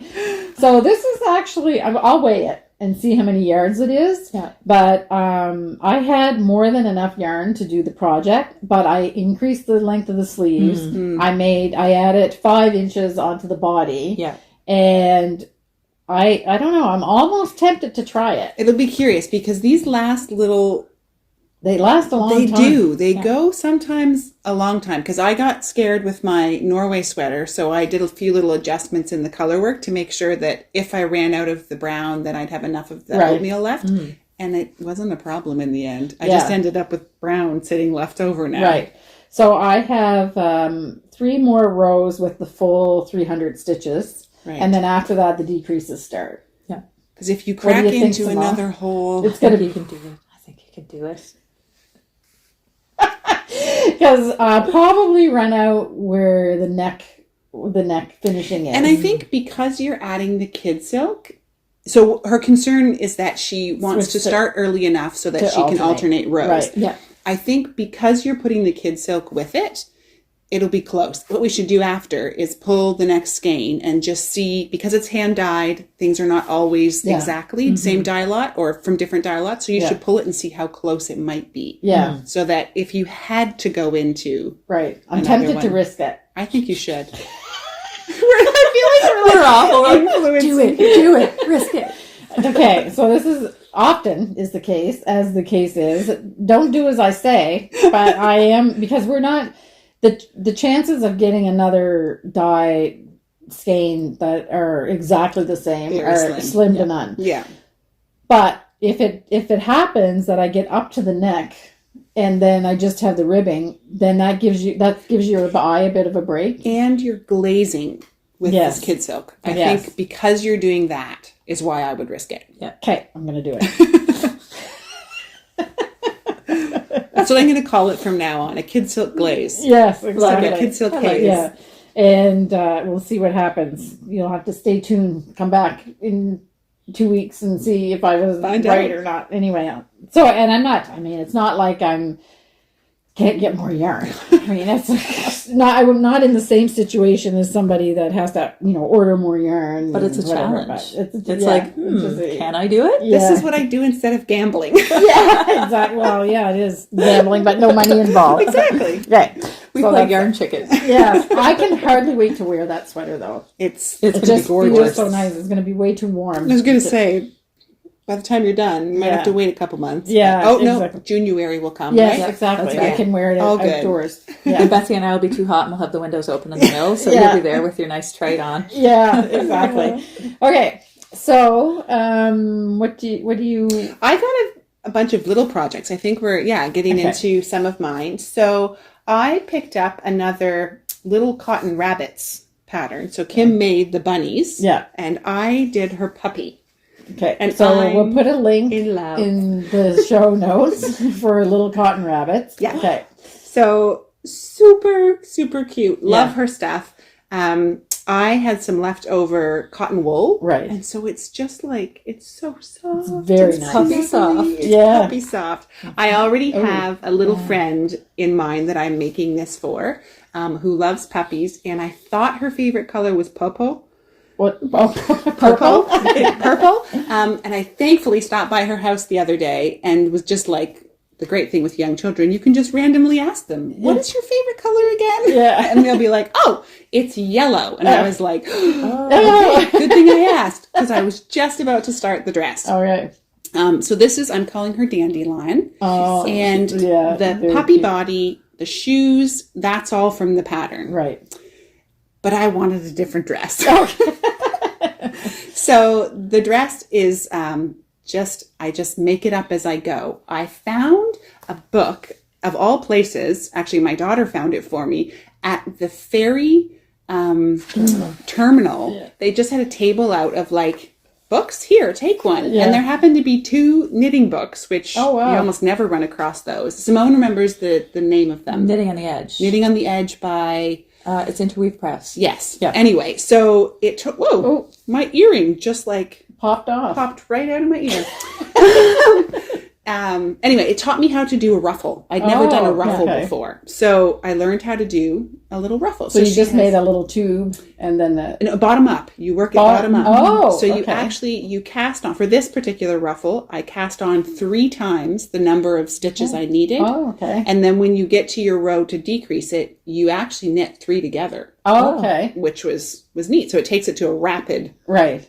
So this is actually, I'll weigh it and see how many yards it is. Yeah. But I had more than enough yarn to do the project, but I increased the length of the sleeves. Mm-hmm. I added 5 inches onto the body. Yeah. And I don't know, I'm almost tempted to try it. It'll be curious because these last little... They last a long They time. do. They go sometimes a long time because I got scared with my Norway sweater. So I did a few little adjustments in the color work to make sure that if I ran out of the brown, then I'd have enough of the oatmeal left. Mm. And it wasn't a problem in the end. I just ended up with brown sitting left over now. Right. So I have 3 more rows with the full 300 stitches. Right. And then after that, the decreases start. Yeah. Because if you crack think, into Simone? another hole... It's going to You be... can do it. I think you can do it. Because I'll probably run out where the neck finishing is. And I think because you're adding the kid silk, so her concern is that she wants to start early enough so that she can alternate rows. Right. Yeah. I think because you're putting the kid silk with it, it'll be close. What we should do after is pull the next skein and just see, because it's hand dyed, things are not always exactly same dye lot or from different dye lots. So you should pull it and see how close it might be. Yeah. So that if you had to go into I'm tempted to risk it. I think you should. I feel like we're awful. Do it, risk it. Okay, so this is often is the case, as the case is. Don't do as I say, but I am, because we're not, the chances of getting another dye skein that are exactly the same are slim to none. Yeah. But if it happens that I get up to the neck and then I just have the ribbing, then that gives your eye a bit of a break. And you're glazing with this kid silk. I think because you're doing that is why I would risk it. Yeah. Okay, I'm going to do it. That's what I'm going to call it from now on, a kid silk glaze. Yes, exactly. Like a kid silk haze. Yeah. And we'll see what happens. You'll have to stay tuned. Come back in 2 weeks and see if I was right or not. Anyway, so, and I'm not, I mean, it's not like can't get more yarn. I mean, it's not, I'm not in the same situation as somebody that has to, order more yarn. But it's a challenge. It's like, can I do it? Yeah. This is what I do instead of gambling. Yeah, exactly. Well, yeah, it is gambling, but no money involved. Exactly. Okay. We play yarn chicken. Yeah. I can hardly wait to wear that sweater, though. It's going to be gorgeous. Feels so nice. It's going to be way too warm. I was going to say, by the time you're done, you might have to wait a couple months. Yeah. Oh, exactly. No, January will come. Yes, right? exactly. I can wear it outdoors. Yeah. And Betsy and I will be too hot and we'll have the windows open in the middle, so you'll be there with your nice Treit on. Yeah, exactly. Okay. So, what do you... I got a bunch of little projects. I think we're, getting into some of mine. So, I picked up another little cotton rabbits pattern. So, Kim made the bunnies. Yeah. And I did her puppy. Okay, and so we'll put a link in the show notes for little cotton rabbits. Yeah. Okay. So super, super cute. Love her stuff. I had some leftover cotton wool. Right. And so it's just like, it's so soft. It's very nice. Puppy soft. It's puppy soft. I already have a little friend in mind that I'm making this for, who loves puppies. And I thought her favorite color was purple. What? Purple. Purple. And I thankfully stopped by her house the other day and was just like, the great thing with young children, you can just randomly ask them, what is your favorite color again? Yeah. And they'll be like, oh, it's yellow. And I was like, okay, good thing I asked, because I was just about to start the dress. All right. So this is, I'm calling her Dandelion. Oh, and the puppy body, the shoes, that's all from the pattern. Right. But I wanted a different dress. So the dress is I just make it up as I go. I found a book, of all places, actually my daughter found it for me, at the ferry terminal. Yeah. They just had a table out of like, books, here, take one. Yeah. And there happened to be 2 knitting books, which you almost never run across those. Simone remembers the name of them. Knitting on the Edge. Knitting on the Edge by... it's Interweave Press. Yes. Yeah. Anyway, so it took... Whoa! My earring just like... Popped right out of my ear. Anyway, it taught me how to do a ruffle. I'd never done a ruffle before. So I learned how to do a little ruffle. So you just made a little tube and then No, bottom up. You work it bottom up. Oh, so you cast on, for this particular ruffle, I cast on 3 times the number of stitches I needed. Oh, okay. And then when you get to your row to decrease it, you actually knit 3 together. Oh, okay. Which was neat. So it takes it to a rapid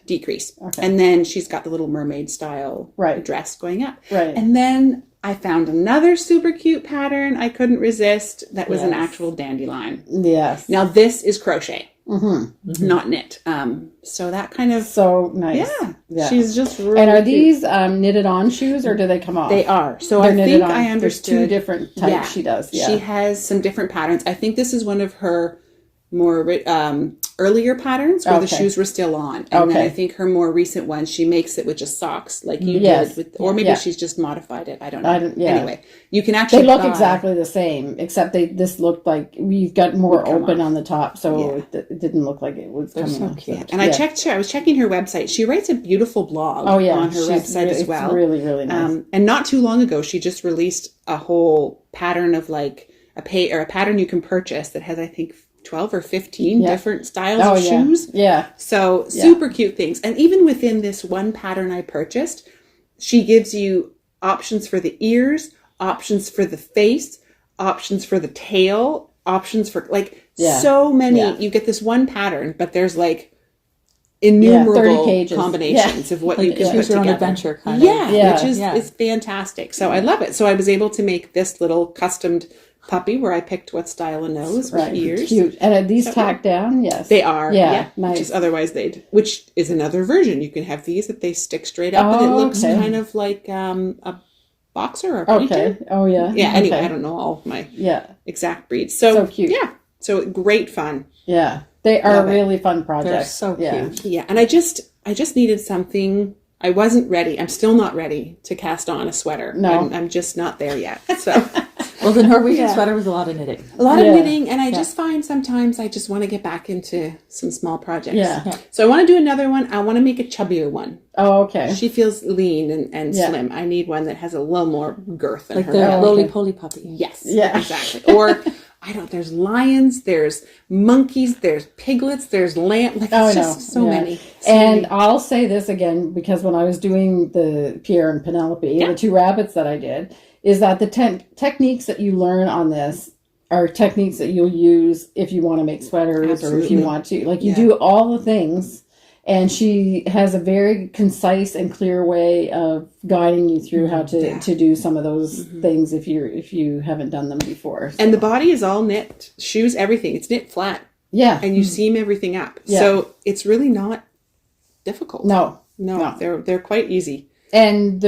decrease. Okay. And then she's got the little mermaid style dress going up. Right. And then I found another super cute pattern I couldn't resist that was an actual dandelion. Yes. Now this is crochet, not knit. So that kind of... So nice. Yeah. She's just really And are cute. These knitted on shoes or do they come off? They are. So They're I think I understood. There's 2 different types she does. Yeah. She has some different patterns. I think this is one of her more earlier patterns where the shoes were still on. And then I think her more recent one, she makes it with just socks like you did. Or maybe she's just modified it. I don't know. Anyway, you can actually They look exactly the same, except this looked like we've got more open on the top, so it didn't look like it was coming off. Cute. And I was checking her website. She writes a beautiful blog on her website as well. It's really, really nice. And not too long ago, she just released a whole pattern of like a pattern you can purchase that has, I think, 12 or 15 different styles of yeah. shoes. Yeah. So super cute things. And even within this one pattern I purchased, she gives you options for the ears, options for the face, options for the tail, options for so many. Yeah. You get this one pattern, but there's like innumerable combinations of what you can put together. Adventure kind of. Which is fantastic. So I love it. So I was able to make this little customed puppy where I picked what style of nose with ears. Cute. And are these tacked down? Yes. They are. Yeah. Nice. Which is otherwise which is another version. You can have these that they stick straight up and it looks kind of like a boxer or pointer. Okay. Oh yeah. Yeah. Anyway, I don't know all of my exact breeds. So cute. Yeah. So great fun. Yeah. They are really fun projects. They're so cute. Yeah. And I just needed something. I wasn't ready. I'm still not ready to cast on a sweater. No. I'm just not there yet. So. Well, the Norwegian sweater was a lot of knitting. A lot of knitting, and I just find sometimes I just want to get back into some small projects. Yeah. So I want to do another one. I want to make a chubbier one. Oh, okay. She feels lean and slim. I need one that has a little more girth in her. Like the roly-poly puppy. Yes. Yeah. Exactly. Or, there's lions, there's monkeys, there's piglets, there's lamb. Like, it's just so many. I'll say this again, because when I was doing the Pierre and Penelope, the 2 rabbits that I did, is that the techniques that you learn on this are techniques that you'll use if you want to make sweaters or if you want to. Like, you do all the things, and she has a very concise and clear way of guiding you through how to do some of those things if you haven't done them before. So. And the body is all knit. Shoes, everything. It's knit flat. Yeah. And you seam everything up. Yeah. So it's really not difficult. No. They're quite easy. And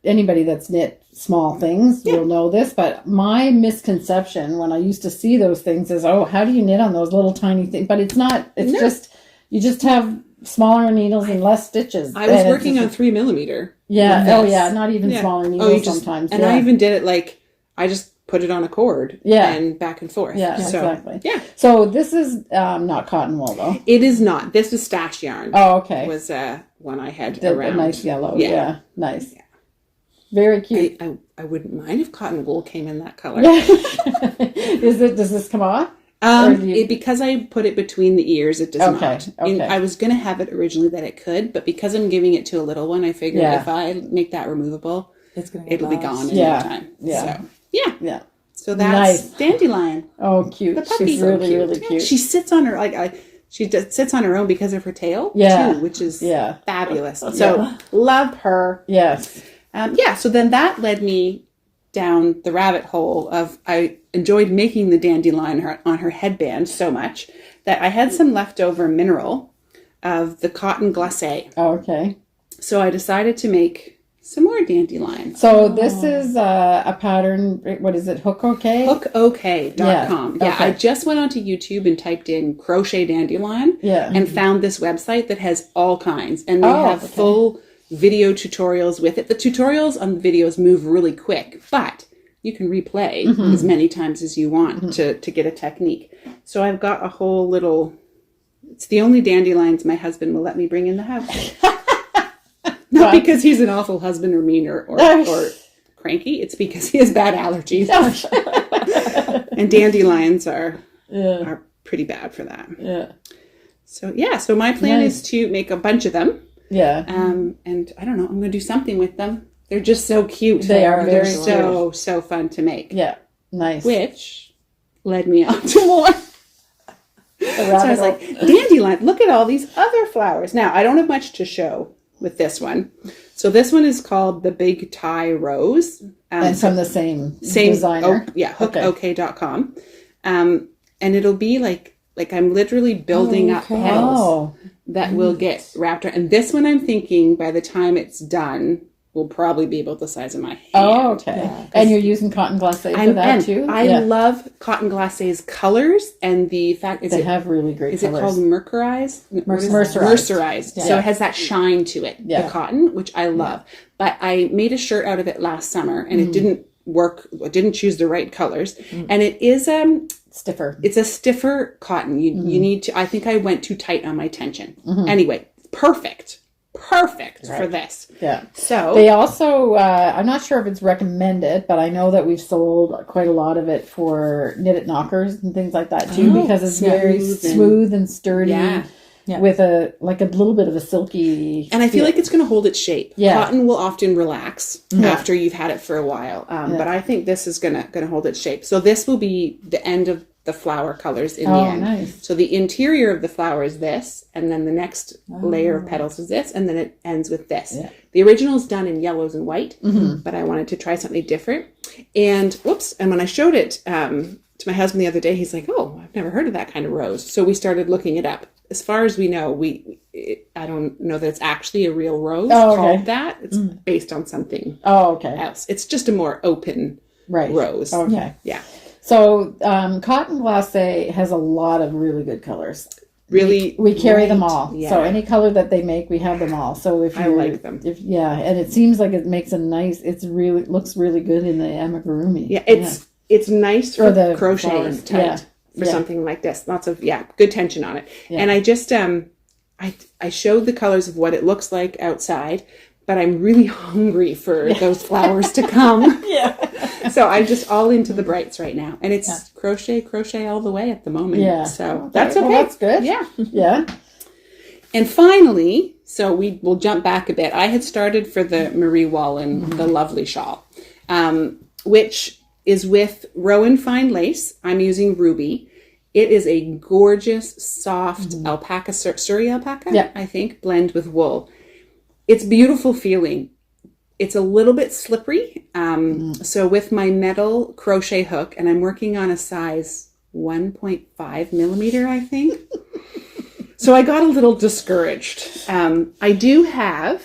anybody that's knit small things will know this, but my misconception when I used to see those things is, how do you knit on those little tiny things? But it's not. It's just, you just have smaller needles and less stitches. I was working on 3mm. Yeah. Not even smaller needles sometimes. And I even did it I just put it on a cord and back and forth. Yeah, exactly. Yeah. So this is not cotton wool though. It is not. This is stash yarn. Oh, okay. Was one I had around. A nice yellow. Yeah. Nice. Yeah. Very cute. I wouldn't mind if cotton wool came in that color. Does this come off? Because I put it between the ears, it does not. Okay. I was going to have it originally that it could, but because I'm giving it to a little one, I figured if I make that removable, it'll be gone in no time. Yeah. So, yeah. So that's Dandelion. Oh, cute. The puppy. She's really, really cute. She sits on her, sits on her own because of her tail, too, which is fabulous. So love her. Yes. So then that led me down the rabbit hole of I enjoyed making the dandelion on her headband so much that I had some leftover mineral of the cotton glacé. Oh, okay. So I decided to make some more dandelion. So this is a pattern. What is it? HookOK? HookOK.com. Yeah. I just went onto YouTube and typed in crochet dandelion and found this website that has all kinds. And they have full video tutorials with it. The tutorials on the videos move really quick, but you can replay as many times as you want to get a technique. So I've got a whole little, it's the only dandelions my husband will let me bring in the house. Not because he's an awful husband or mean or cranky. It's because he has bad allergies. And dandelions are pretty bad for that. Yeah. So my plan is to make a bunch of them. Yeah. And I don't know, I'm going to do something with them. They're just so cute. They're so fun to make. Yeah. Nice. Which led me on to more. So I was like, dandelion, look at all these other flowers. Now, I don't have much to show with this one. So this one is called the Big Tie Rose. And from the same designer. HookOK.com. And it'll be like I'm literally building up petals that will get wrapped around. And this one I'm thinking by the time it's done will probably be about the size of my hand. Oh, okay. Yeah. And you're using cotton glacé for that too? I love cotton glacé's colors and the fact they have really great colors. Is it called mercerized? Mercerized. Yeah. So it has that shine to it, the cotton, which I love. Yeah. But I made a shirt out of it last summer and it didn't work. I didn't choose the right colors. And it is stiffer. It's a stiffer cotton. You need to, I think I went too tight on my tension. Anyway, perfect perfect for this. Yeah. So they also, I'm not sure if it's recommended, but I know that we've sold quite a lot of it for knitted knockers and things like that too, because it's very smooth and sturdy. Yeah. With a little bit of a silky, and I feel like it's going to hold its shape. Yeah. Cotton will often relax after you've had it for a while, but I think this is going to hold its shape. So this will be the end of the flower colors in the end. Nice. So the interior of the flower is this, and then the next layer of petals is this, and then it ends with this. Yeah. The original is done in yellows and white, but I wanted to try something different. And when I showed it to my husband the other day, he's like, "Oh, I've never heard of that kind of rose." So we started looking it up. As far as we know, I don't know that it's actually a real rose called that. It's based on something else. It's just a more open rose. Okay. Yeah. So cotton glacé has a lot of really good colors. Really, we carry them all. Yeah. So any color that they make, we have them all. So if I like them, and it seems like it makes a nice. Looks really good in the amigurumi. Yeah, it's nice for the crocheting tight. For Yeah. something like this. Lots of, good tension on it. Yeah. And I just, I showed the colors of what it looks like outside, but I'm really hungry for those flowers to come. So I'm just all into the brights right now. And it's crochet all the way at the moment. Yeah. So that's okay. Well, that's good. Yeah. Yeah. And finally, so we will jump back a bit. I had started for the Marie Wallin, the lovely shawl, which is with Rowan fine lace. I'm using ruby. It is a gorgeous, soft alpaca, Surrey alpaca, I think, blend with wool. It's beautiful feeling. It's a little bit slippery. So with my metal crochet hook, and I'm working on a size 1.5 millimeter, I think. So I got a little discouraged. I do have,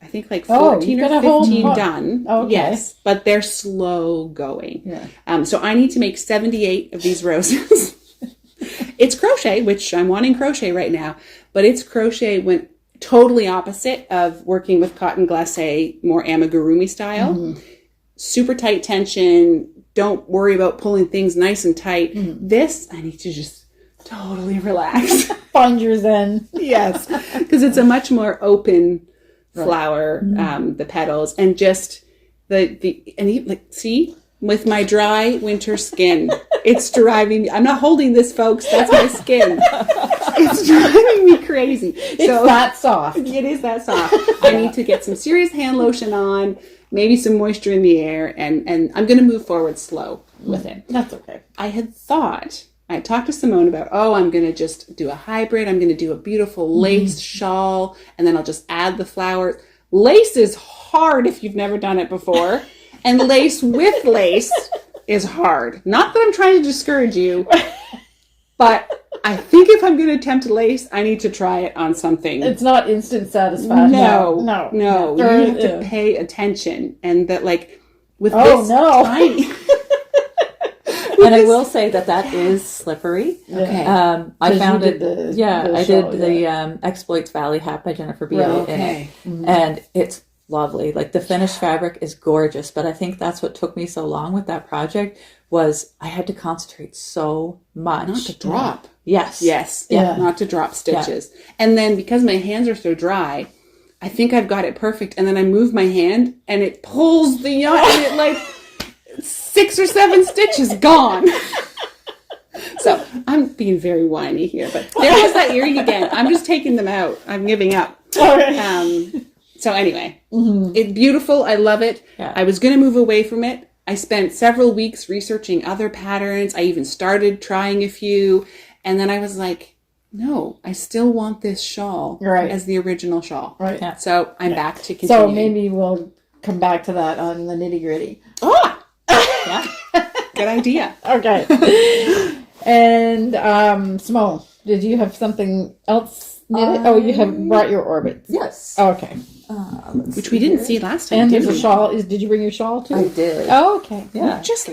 I think, like 14 or 15 done. Okay. Yes, but they're slow going. Yeah. So I need to make 78 of these roses. It's crochet, which I'm wanting crochet right now, but it's crochet went totally opposite of working with cotton glacé, more amigurumi style. Super tight tension. Don't worry about pulling things nice and tight. This, I need to just totally relax. Find your zen. Yes, because it's a much more open flower, the petals, and just see, with my dry winter skin, it's driving me. I'm not holding this, folks. That's my skin. It's driving me crazy. It's that soft. It is that soft. I need to get some serious hand lotion on, maybe some moisture in the air, and I'm going to move forward slow with it. That's okay. I had talked to Simone about, I'm going to just do a hybrid. I'm going to do a beautiful lace shawl, and then I'll just add the flowers. Lace is hard if you've never done it before, and lace with lace is hard. Not that I'm trying to discourage you, but I think if I'm going to attempt lace, I need to try it on something. It's not instant satisfaction. No. You have to pay attention, and that with this tiny... And I will say that is slippery. Okay. I found it. I did the Exploits Valley hat by Jennifer Beale in it, and it's lovely. Like the finished fabric is gorgeous, but I think that's what took me so long with that project was I had to concentrate so much. Not to drop. Yes. Yeah. Not to drop stitches. Yeah. And then because my hands are so dry, I think I've got it perfect. And then I move my hand and it pulls the yarn and it 6 or 7 stitches gone. So I'm being very whiny here, but there was that earring again. I'm just taking them out. I'm giving up. So anyway, it's beautiful. I love it. Yeah. I was going to move away from it. I spent several weeks researching other patterns. I even started trying a few. And then I was like, no, I still want this shawl as the original shawl. Right. Yeah. So I'm back to continue. So maybe we'll come back to that on the Knitty Gritty. Oh! Yeah. Good idea. Okay. And Simone, did you have something else knitted? You have brought your orbits. Yes. Okay. Which we didn't see last time. And there's a shawl. Did you bring your shawl too? I did. Oh, okay. Yeah. You're just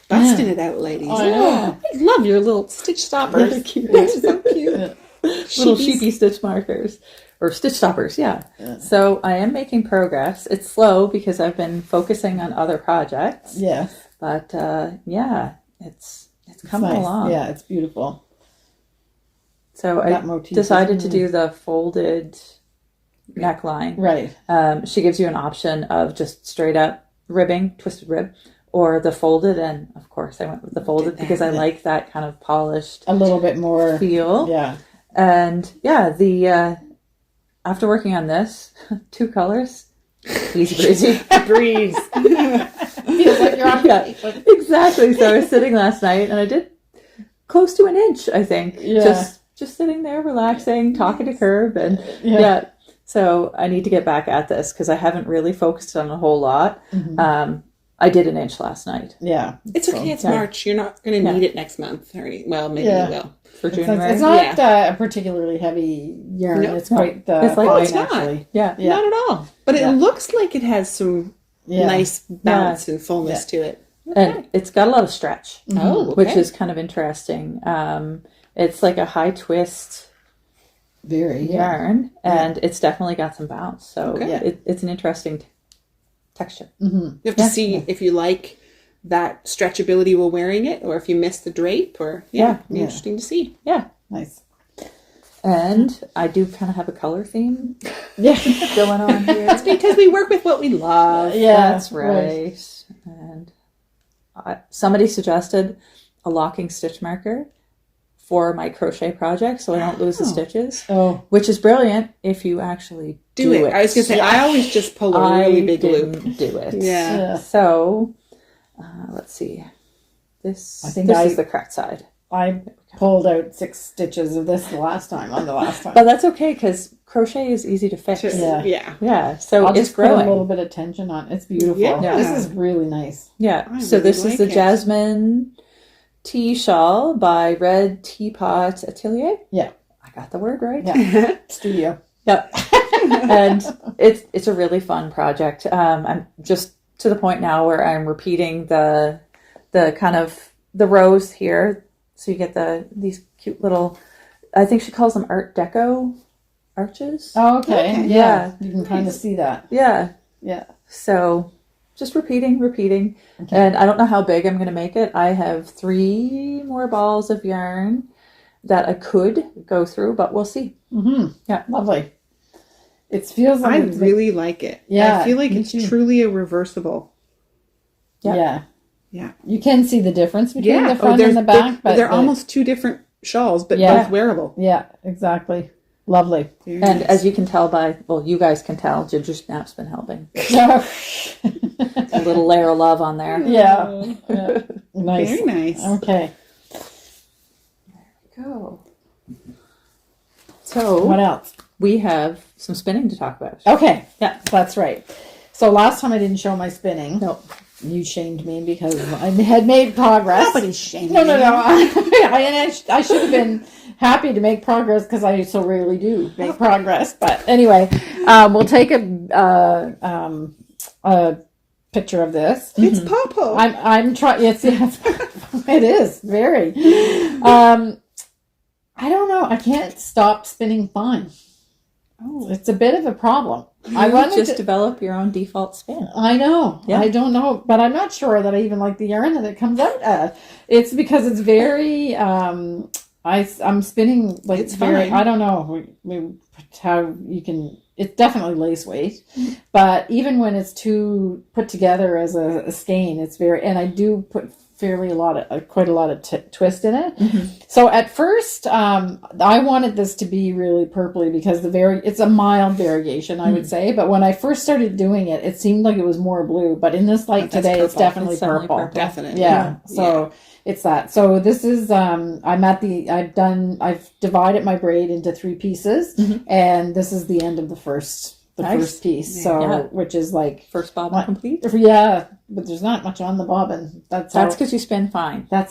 busting it out, ladies. Oh, I know. I love your little stitch stoppers. They're cute. They're so cute. Little sheepy stitch markers. Or stitch stoppers, yeah. So I am making progress. It's slow because I've been focusing on other projects. Yeah. But it's coming along. Yeah, it's beautiful. So I decided to do the folded neckline. Right. She gives you an option of just straight up ribbing, twisted rib, or the folded. And of course I went with the folded because I like that kind of polished, a little bit more feel. Yeah. And yeah, after working on this, 2 colors, easy breezy. Breeze. Feels like you're on vacation. Exactly. So I was sitting last night and I did close to an inch, I think. Yeah. Just sitting there, relaxing, talking to Curb, and Yeah. So I need to get back at this because I haven't really focused on a whole lot. I did an inch last night. Yeah. It's okay. It's March. You're not going to need it next month. Or, well, maybe you will. For January. It's not a particularly heavy yarn. No, it's quite it's like, fine, it's not. actually. Yeah. Not at all. But it looks like it has some nice bounce and fullness to it. And it's got a lot of stretch, Oh, which is kind of interesting. It's like a high twist yarn, and it's definitely got some bounce. So it's an interesting texture. You have to see if you like that stretchability while wearing it, or if you miss the drape, or it'd be interesting to see. Yeah. Nice. And I do kind of have a color theme Yeah. going on here. It's because we work with what we love. Yeah. That's right. And somebody suggested a locking stitch marker for my crochet project so I don't lose the stitches. Oh. Which is brilliant if you actually do it. I was going to say, I always just pull a really big loop. Didn't do it. Yeah. So, let's see. I think this is the correct side. I pulled out 6 stitches of this on the last time. But that's okay because crochet is easy to fix. Yeah. So I'll it's just put growing. a little bit of tension on. It's beautiful. Yeah. This is really nice. Yeah. I So really this is like the it. JasmineTea shawl by Red Teapot Atelier. Yeah. I got the word right. Yeah. Studio. Yep. And it's a really fun project. I'm just to the point now where I'm repeating the kind of the rows here. So you get these cute little, I think she calls them Art Deco arches. Oh, okay. Okay. Yeah. You can kind of see that. Yeah. Yeah. So just repeating. Okay. And I don't know how big I'm going to make it. I have 3 more balls of yarn that I could go through, but we'll see. Mm-hmm. Yeah. Lovely. It feels like I really like it. Yeah, I feel like me it's too. truly a reversible. Yeah. Yeah. You can see the difference between the Oh, front and the back. But they're almost 2 different shawls, but Yeah. both wearable. Yeah, exactly. Lovely. Very And nice. as you can tell you guys can tell, Ginger Snap's been helping. Yeah. A little layer of love on there. Yeah. Nice. Very nice. Okay. Go. So What else? we have some spinning to talk about. Okay. Yeah. That's right. So last time I didn't show my spinning. No. You shamed me because I had made progress. Nobody's shaming No. you. I should have been happy to make progress because I so rarely do make progress. But anyway, we'll take a picture of this. It's Popo. I'm trying. Yes, it is very. I don't know. I can't stop spinning fine. Oh, it's a bit of a problem. I wanted just to develop. develop your own default spin. I know. Yeah. I don't know, but I'm not sure that I even like the yarn that it comes out as. It's because it's very. I'm spinning like It's very. fine. I don't know how you can. It's definitely lace weight, but even when it's too put together as a skein, it's very. And I do put quite a lot of twist in it. So at first, I wanted this to be really purpley because it's a mild variation, I would say. But when I first started doing it, it seemed like it was more blue. But in this light That's today, it's purple. definitely It's definitely purple. purple. Definitely. Yeah. So it's that. So this is I've divided my braid into 3 pieces, and this is the end of the first piece. So which is like First bobbin complete. yeah, but there's not much on the bobbin. That's because you spin fine. how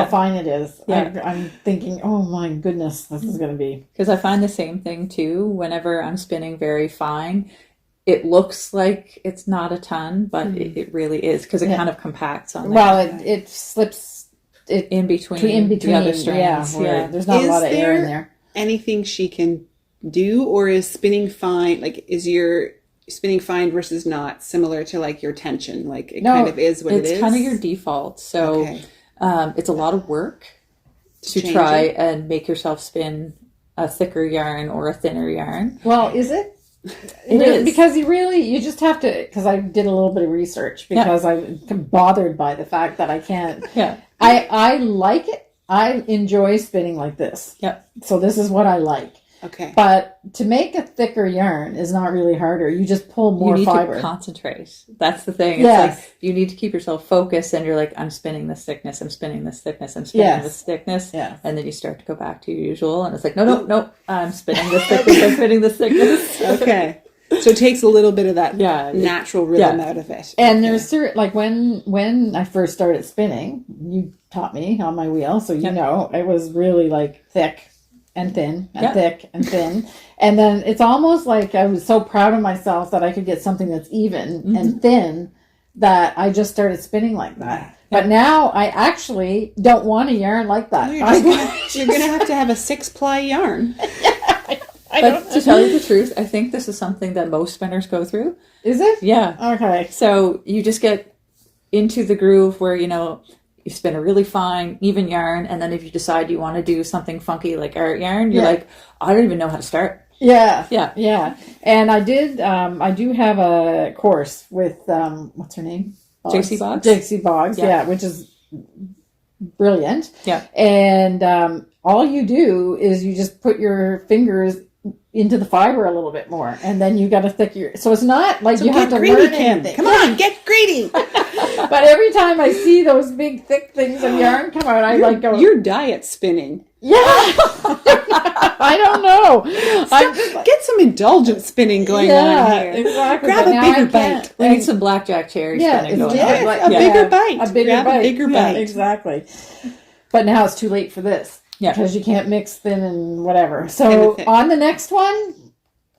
fine it is. Yeah. I'm thinking, oh my goodness, this is going to be. Because I find the same thing too. Whenever I'm spinning very fine, it looks like it's not a ton, but it really is because it kind of compacts on there. Well, it slips in between the other strands. Yeah, there's not a lot of air in there. Anything she can do, or is spinning fine, like, is your spinning fine versus not similar to like your tension? Like it kind of is what it is? It's kind of your default. So it's a lot of work to change try it. and make yourself spin a thicker yarn or a thinner yarn. Well, is it? It is. Because you just have to, because I did a little bit of research because I'm bothered by the fact that I can't. Yeah. I like it. I enjoy spinning like this. Yep. So this is what I like. Okay. But to make a thicker yarn is not really harder. You just pull more fiber. You need to concentrate. That's the thing. It's Yes. like you need to keep yourself focused, and you're like, I'm spinning this thickness, I'm spinning this thickness, I'm spinning this thickness. Yeah. And then you start to go back to your usual, and it's like, no, I'm spinning this thickness, I'm spinning this thickness. Okay. So it takes a little bit of that Yeah. natural rhythm out of it. And there's certain, like when I first started spinning, you taught me on my wheel, so you know, it was really like thick and thin and thick and thin. And then it's almost like I was so proud of myself that I could get something that's even and thin that I just started spinning like that. But now I actually don't want a yarn like that. You're going to have a 6-ply yarn. But to tell you the truth, I think this is something that most spinners go through. Is it? Yeah. Okay. So you just get into the groove where, you know, you spin a really fine, even yarn, and then if you decide you want to do something funky like art yarn, you're like, I don't even know how to start. Yeah. Yeah. Yeah. And I do have a course with, what's her name? JC Boggs? JC Boggs, which is brilliant. Yeah. And all you do is you just put your fingers into the fiber a little bit more, and then you got to thicker. So it's not like you have to learn anything. Come on, get greedy. But every time I see those big thick things of yarn come out, I like go. You're diet spinning. Yeah. I don't know. Get some indulgent spinning going on here. Exactly. Grab a bigger bite. We need some blackjack cherry spinning going on. A bigger bite. A bigger bite. A bigger bite. Exactly. But now it's too late for this. Yeah. Because you can't mix thin and whatever. So on the next one,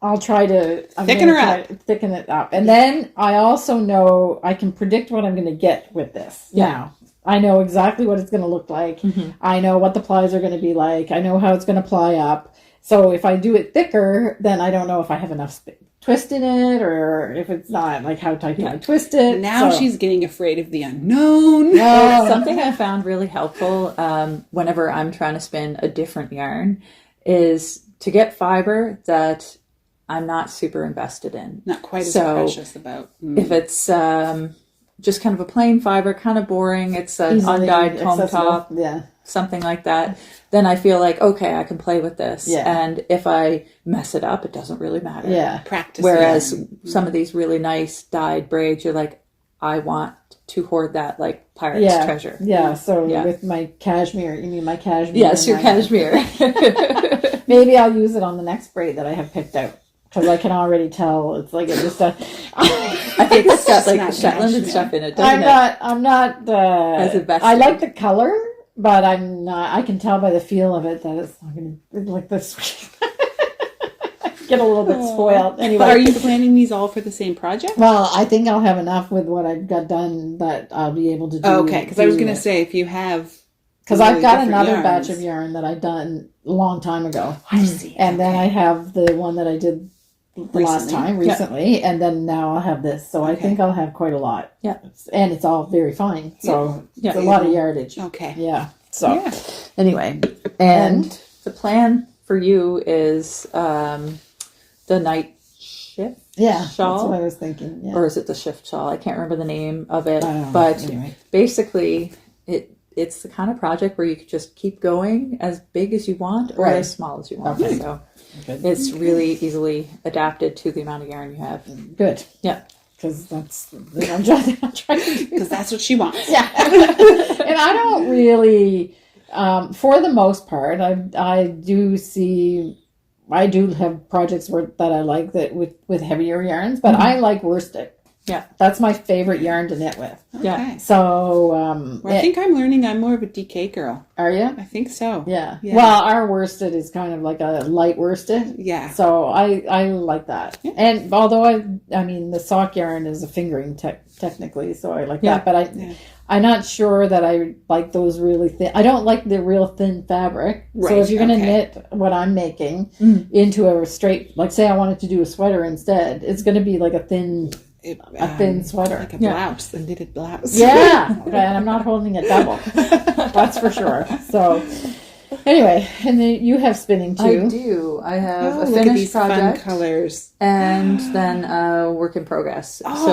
I'll try to thicken it up. And then I also know I can predict what I'm going to get with this. Yeah. Now, I know exactly what it's going to look like. Mm-hmm. I know what the plies are going to be like. I know how it's going to ply up. So if I do it thicker, then I don't know if I have enough twist in it, or if it's not, like how tight can I twist it. Now she's getting afraid of the unknown. Something I found really helpful whenever I'm trying to spin a different yarn is to get fiber that I'm not super invested in. Not quite as precious about. If it's just kind of a plain fiber, kind of boring, it's an undyed comb top, something like that, then I feel like, okay, I can play with this. Yeah. And if I mess it up, it doesn't really matter. Yeah. Practice. Whereas some of these really nice dyed braids, you're like, I want to hoard that like pirate's treasure. Yeah, so with my cashmere, you mean my cashmere? Yes, your cashmere. Maybe I'll use it on the next braid that I have picked out. Because I can already tell it's like it's just I think it's got like Shetland and stuff in it, doesn't I'm not I like the color, but I'm not. I can tell by the feel of it that it's not going to like this. Get a little bit spoiled. Anyway, but are you planning these all for the same project? Well, I think I'll have enough with what I've got done that I'll be able to do. Okay, because I was going to say if you have. Because I've got another batch of yarn that I've done a long time ago. I see. And then I have the one that I did the last time recently, and then now I'll have this. So I think I'll have quite a lot. Yeah. And it's all very fine. So it's a lot of yardage. Okay. Yeah. So anyway, and the plan for you is the night shift shawl. That's what I was thinking. Yeah. Or is it the shift shawl? I can't remember the name of it. But basically it's the kind of project where you could just keep going as big as you want or as small as you want. Okay. So it's really easily adapted to the amount of yarn you have. Good. Yeah. Because that's I'm trying to do. Because that's what she wants. Yeah. And I don't really, for the most part, I do have projects that I like that with heavier yarns, but I like worsted. Yeah. That's my favorite yarn to knit with. Yeah. So, I think I'm learning I'm more of a DK girl. Are you? I think so. Yeah. Well, our worsted is kind of like a light worsted. Yeah. So I like that. Yeah. And although I mean, the sock yarn is a fingering technically, so I like that. But I'm not sure that I like those really thin. I don't like the real thin fabric. Right. So if you're going to knit what I'm making into a straight, like say I wanted to do a sweater instead, it's going to be like a thin sweater. Like a blouse, a knitted blouse. Yeah. And I'm not holding it double. That's for sure. So Anyway, and then you have spinning too. I do. I have a look at finished these project fun colors. and then a work in progress. Oh.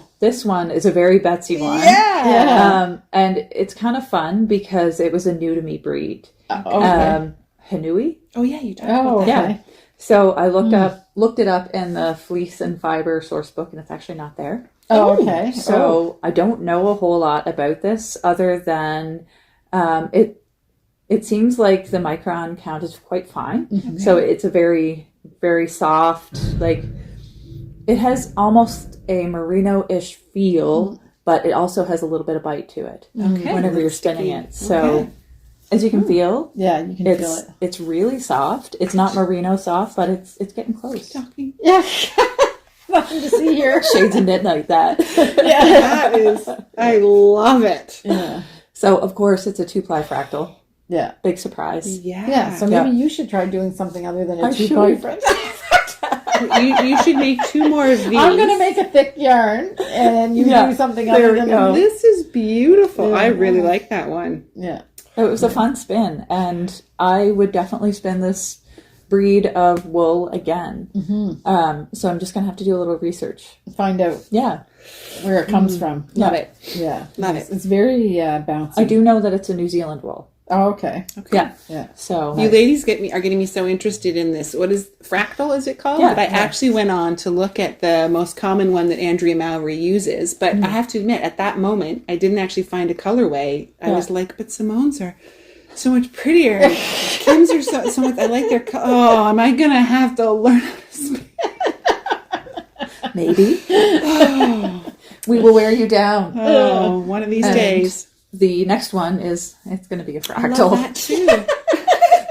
So this one is a very Betsy one. Yeah. And it's kind of fun because it was a new to me breed. Okay. Hanui. Oh yeah, you talked Oh, about that. okay. Yeah. So I looked it up in the Fleece and Fibre source book, and it's actually not there. Oh, okay. So I don't know a whole lot about this other than it seems like the micron count is quite fine. Mm-hmm. So it's a very, very soft, like it has almost a merino-ish feel, but it also has a little bit of bite to it Okay. whenever you're spinning it. So as you can feel, Yeah, you can feel it. it's really soft. It's not merino soft, but it's getting close. Talking. Yeah. Nothing to see here. Shades of knit like that. Yeah. That is, I love it. Yeah. So of course it's a 2-ply fractal. Yeah. Big surprise. Yeah. Yeah. So maybe you should try doing something other than a I 2-ply should. French. you should make 2 more of these. I'm gonna make a thick yarn, and you Yeah, do something there other we than go. This is beautiful. Yeah. I really like that one. Yeah. It was a fun spin, and I would definitely spin this breed of wool again. Mm-hmm. So I'm just gonna have to do a little research. Find out Yeah, where it comes from. Love Yeah. it. Yeah. Love It's, it. it's very bouncy. I do know that it's a New Zealand wool. Oh, okay. Okay. Yeah, Yeah. so You ladies are getting me so interested in this. What is fractal? Is it called? Yeah. But I actually went on to look at the most common one that Andrea Mowry uses. But I have to admit, at that moment, I didn't actually find a colorway. I was like, but Simone's are so much prettier. Kim's are so much. I like their. Oh, am I gonna have to learn how to spin? maybe we will wear you down. Oh, one of these And days. The next one it's going to be a I love fractal that too.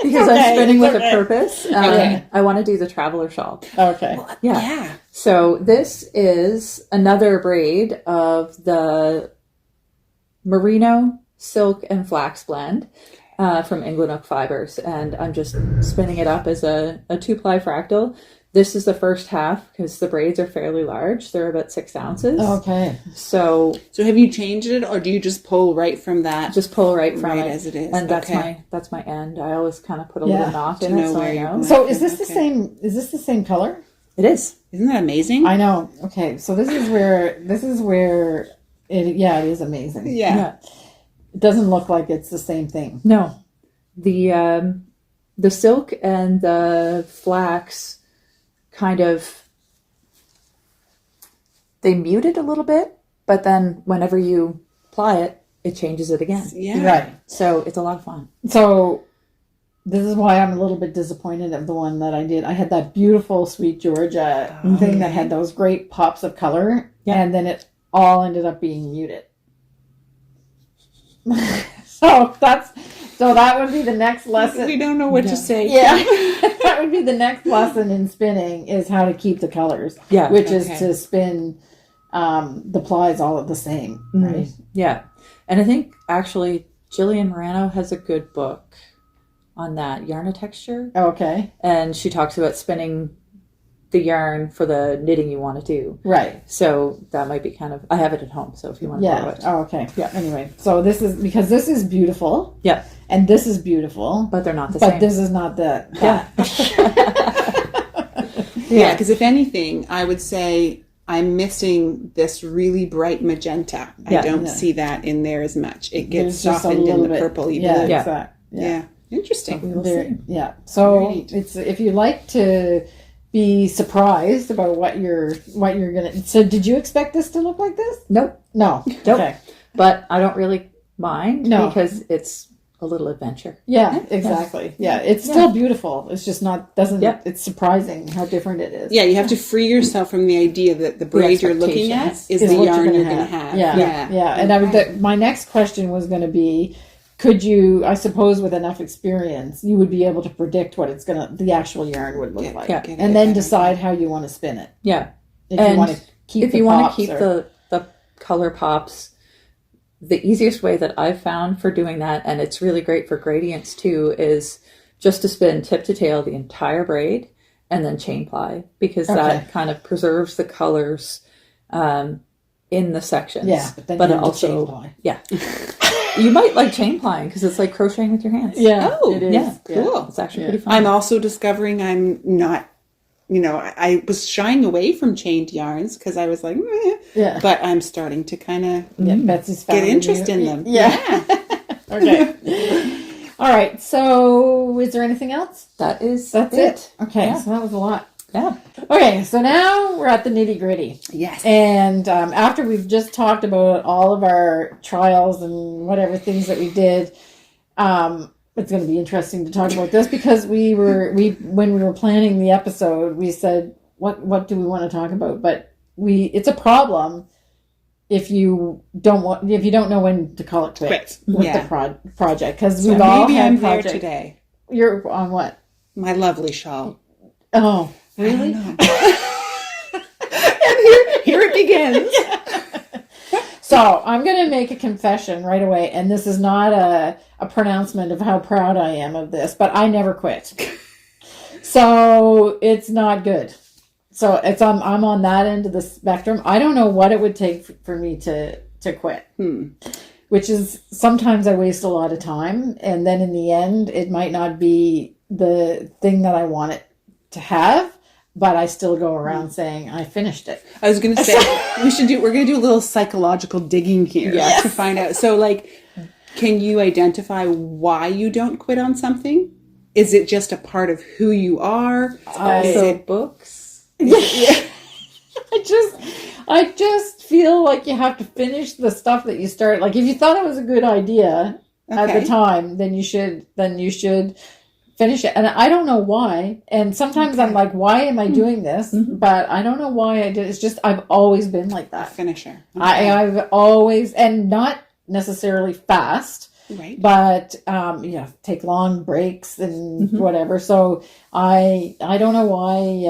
because okay, I'm spinning it's with okay. a purpose. Okay. I want to do the traveler shawl. Okay. Yeah. Yeah. So this is another braid of the merino, silk, and flax blend from England Oak Fibers, and I'm just spinning it up as a 2-ply fractal. This is the first half because the braids are fairly large. They're about 6 ounces. Okay. So So have you changed it, or do you just pull right from that? just pull right from Right it as it is. and that's Okay. my end. I always kind of put a Yeah, little knot to in it know so where I you're know. going. So is this the Okay. same? Is this the same color? It is. Isn't that amazing? I know. Okay. So this is where it. Yeah, it is amazing. Yeah. It doesn't look like it's the same thing. No, the silk and the flax kind of they mute it a little bit, but then whenever you apply it, it changes it again. Yeah. Right. So it's a lot of fun. So this is why I'm a little bit disappointed of the one that I did. I had that beautiful Sweet Georgia thing that had those great pops of color, Yeah. and then it all ended up being muted. So that would be the next lesson. We don't know what to say. Yeah, that would be the next lesson in spinning is how to keep the colors. Yeah. which is Okay. to spin the plies all at the same, right? Yeah. And I think actually Jillian Morano has a good book on that, Yarn of Texture. Okay, And she talks about spinning the yarn for the knitting you want to do. right. So that might be kind of, I have it at home. So if you want to borrow Yeah. it. Oh, okay. Yeah. Anyway, so this is because this is beautiful, Yeah. and this is beautiful, But they're not the but same. this is not the. Yeah. Yeah, because if anything, I would say I'm missing this really bright magenta. Yeah. I don't Yeah. see that in there as much. It gets There's just a softened in little the bit. purple. Yeah, Yeah. exactly. Yeah. Interesting. We'll Very- see. yeah. So Great. it's if you like to be surprised about what you're gonna. So did you expect this to look like this? Nope. No. Nope. Okay. But I don't really mind No. because it's a little adventure. Yeah. Exactly. Yeah. It's still beautiful. It's just not doesn't. Yep. It's surprising how different it is. Yeah, you have to free yourself from the idea that the braid you're looking at expectations is the what yarn you're going to have. Yeah, yeah. And my next question was going to be, could you? I suppose with enough experience, you would be able to predict what the actual yarn would look like, Yeah. and then decide how you want to spin it. Yeah. If you And want to keep, if the you want pops to keep or- the color pops, the easiest way that I've found for doing that, and it's really great for gradients too, is just to spin tip to tail the entire braid and then chain ply, because Okay. that kind of preserves the colors in the sections. Yeah, but then but you it have to chain also ply. yeah. You might like chain plying because it's like crocheting with your hands. Yeah. Oh, it is. Yeah, cool. It's actually pretty fun. I'm also discovering I'm not, I was shying away from chained yarns because I was like, meh, Yeah. but I'm starting to kind of Betsy's found get interest in them. Yeah. Okay. All right. So, is there anything else? That's That's it. Okay. Yeah. So that was a lot. Yeah. Okay. So now we're at the nitty gritty. Yes. And after we've just talked about all of our trials and whatever things that we did, it's going to be interesting to talk about this because when we were planning the episode, we said, what do we want to talk about? But it's a problem if you don't know when to call it quits with the project, because we've all maybe had I'm there projects. today. You're on what? My lovely shawl. Oh, really? And here it begins. So I'm going to make a confession right away, and this is not a pronouncement of how proud I am of this, but I never quit. So it's not good. So I'm on that end of the spectrum. I don't know what it would take for me to quit. Which is sometimes I waste a lot of time, and then in the end it might not be the thing that I want it to have, but I still go around saying I finished it. I was going to say we're going to do a little psychological digging here to find out. So can you identify why you don't quit on something? Is it just a part of who you are? Books? Yeah. I just feel like you have to finish the stuff that you start. Like if you thought it was a good idea at the time, then you should finish it. And I don't know why. And sometimes I'm like, why am I doing this? But I don't know why I did. It's just I've always been like that. Finisher. Okay. I've always, and not necessarily fast. Right. But take long breaks and whatever. So I don't know why.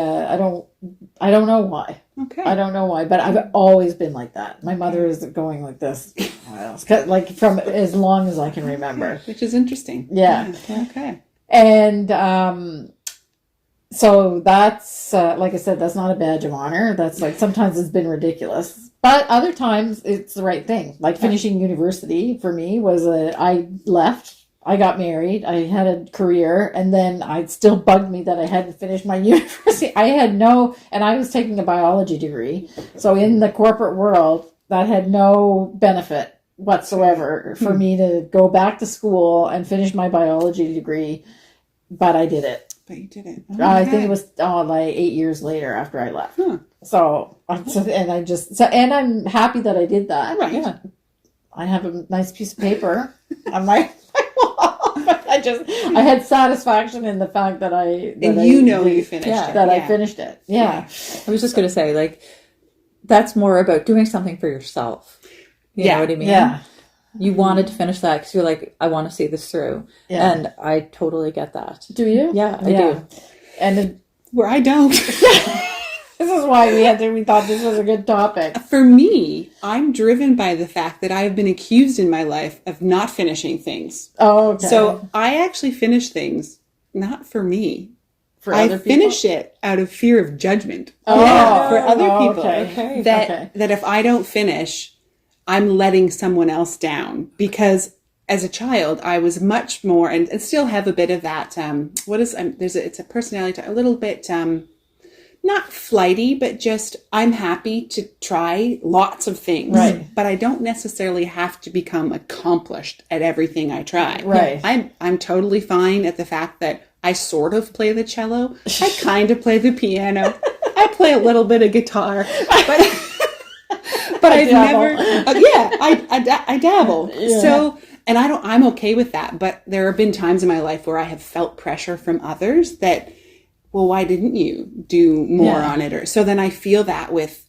I don't know why. Okay. I don't know why, but I've always been like that. My mother is going like this, like from as long as I can remember. Which is interesting. Yeah. Okay. And so that's like I said, that's not a badge of honor. That's like sometimes it's been ridiculous. But other times it's the right thing. Like finishing university for me was I left, I got married, I had a career, and then it still bugged me that I hadn't finished my university. And I was taking a biology degree. So in the corporate world, that had no benefit whatsoever for me to go back to school and finish my biology degree. But I did it. But you did it. I think it was like 8 years later after I left. So and I'm happy that I did that. Right. Yeah. I have a nice piece of paper on my wall. I had satisfaction in the fact that you finished it. That I finished it. Yeah. I was just going to say, like, that's more about doing something for yourself. You know what I mean? Yeah. You wanted to finish that because you're like, I want to see this through. Yeah. And I totally get that. Do you? Yeah, I do. And where I don't. This is why we thought this was a good topic. For me, I'm driven by the fact that I've been accused in my life of not finishing things. Oh, okay. So I actually finish things not for me. I finish it out of fear of judgment. For other people. Okay. That if I don't finish, I'm letting someone else down. Because as a child, I was much more, and still have a bit of that, it's a personality, a little bit, not flighty, but just I'm happy to try lots of things. Right. But I don't necessarily have to become accomplished at everything I try. Right. I'm totally fine at the fact that I sort of play the cello. I kind of play the piano. I play a little bit of guitar. But I've never, I dabble. Yeah. So, and I'm okay with that. But there have been times in my life where I have felt pressure from others that, well, why didn't you do more on it? Or so then I feel that with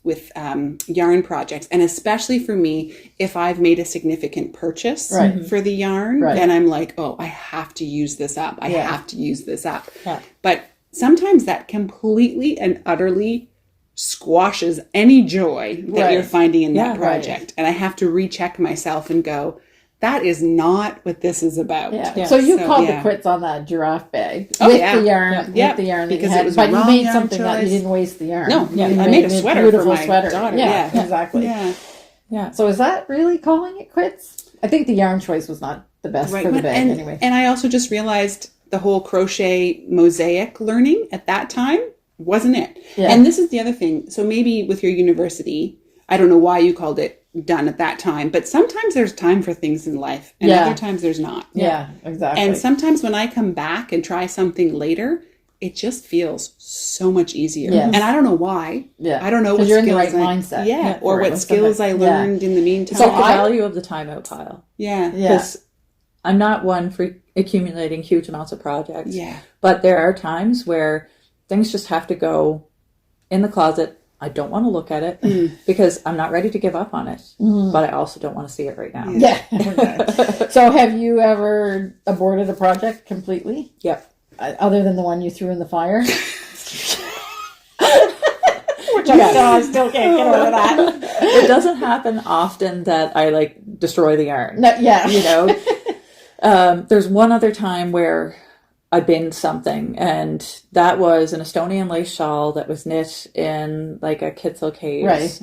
yarn projects, and especially for me, if I've made a significant purchase for the yarn, then I'm like, oh, I have to use this up. I have to use this up. Yeah. But sometimes that completely and utterly squashes any joy that you're finding in that project. Right. And I have to recheck myself and go, that is not what this is about. Yeah. Yeah. So you called the quits on that giraffe bag with the yarn, with the yarn because that you had, it was but you made something choice. that you didn't waste the yarn. No, I made a sweater for my daughter. Yeah, exactly. Yeah. So is that really calling it quits? I think the yarn choice was not the best for the bag anyway. And I also just realized the whole crochet mosaic learning at that time wasn't it. Yeah. And this is the other thing. So maybe with your university, I don't know why you called it done at that time, but sometimes there's time for things in life and other times there's not. Yeah, exactly. And sometimes when I come back and try something later, it just feels so much easier. Yes. And I don't know why. Yeah. I don't know what you're in the right mindset. Yeah. Or what skills I learned in the meantime. So the value of the timeout pile. Yeah. Because I'm not one for accumulating huge amounts of projects. Yeah. But there are times where things just have to go in the closet. I don't want to look at it because I'm not ready to give up on it. But I also don't want to see it right now. Yeah. So have you ever aborted a project completely? Yep. Other than the one you threw in the fire? Which I still can't get over that. It doesn't happen often that I like destroy the yarn. No, yeah. You know? There's one other time where I binned something, and that was an Estonian lace shawl that was knit in like a Kitzel case. Right.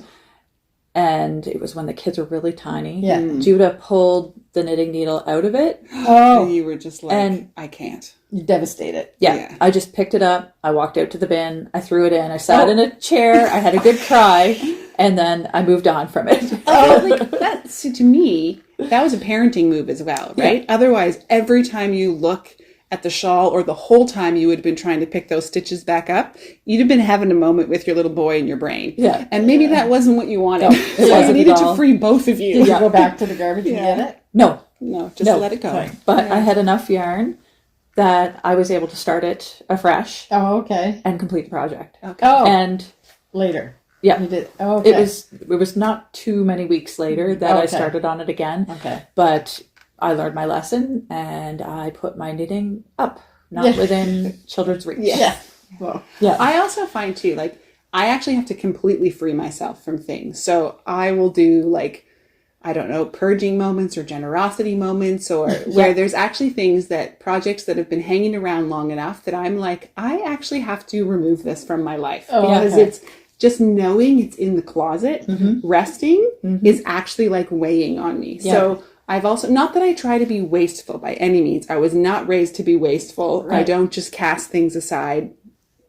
And it was when the kids were really tiny. Yeah. Judah pulled the knitting needle out of it. Oh. And you were just like, I can't. You devastated. Yeah. I just picked it up. I walked out to the bin. I threw it in. I sat in a chair. I had a good cry. And then I moved on from it. So to me, that was a parenting move as well, right? Yeah. Otherwise, every time you look at the shawl, or the whole time you would have been trying to pick those stitches back up, you'd have been having a moment with your little boy in your brain. Yeah. And maybe that wasn't what you wanted. No, so you needed to free both of you. Did you go back to the garbage and get it? No, just let it go. Sorry. But I had enough yarn that I was able to start it afresh. Oh, okay. And complete the project. Okay. Oh. And later. Yeah. You did. Oh, okay. It was not too many weeks later that I started on it again. Okay. But I learned my lesson and I put my knitting up, not within children's reach. Yeah. Well, yeah. I also find too, like, I actually have to completely free myself from things. So I will do like, I don't know, purging moments or generosity moments, or where there's actually projects that have been hanging around long enough that I'm like, I actually have to remove this from my life. Because it's just knowing it's in the closet, resting is actually like weighing on me. Yeah. So I've also, not that I try to be wasteful by any means. I was not raised to be wasteful. Right. I don't just cast things aside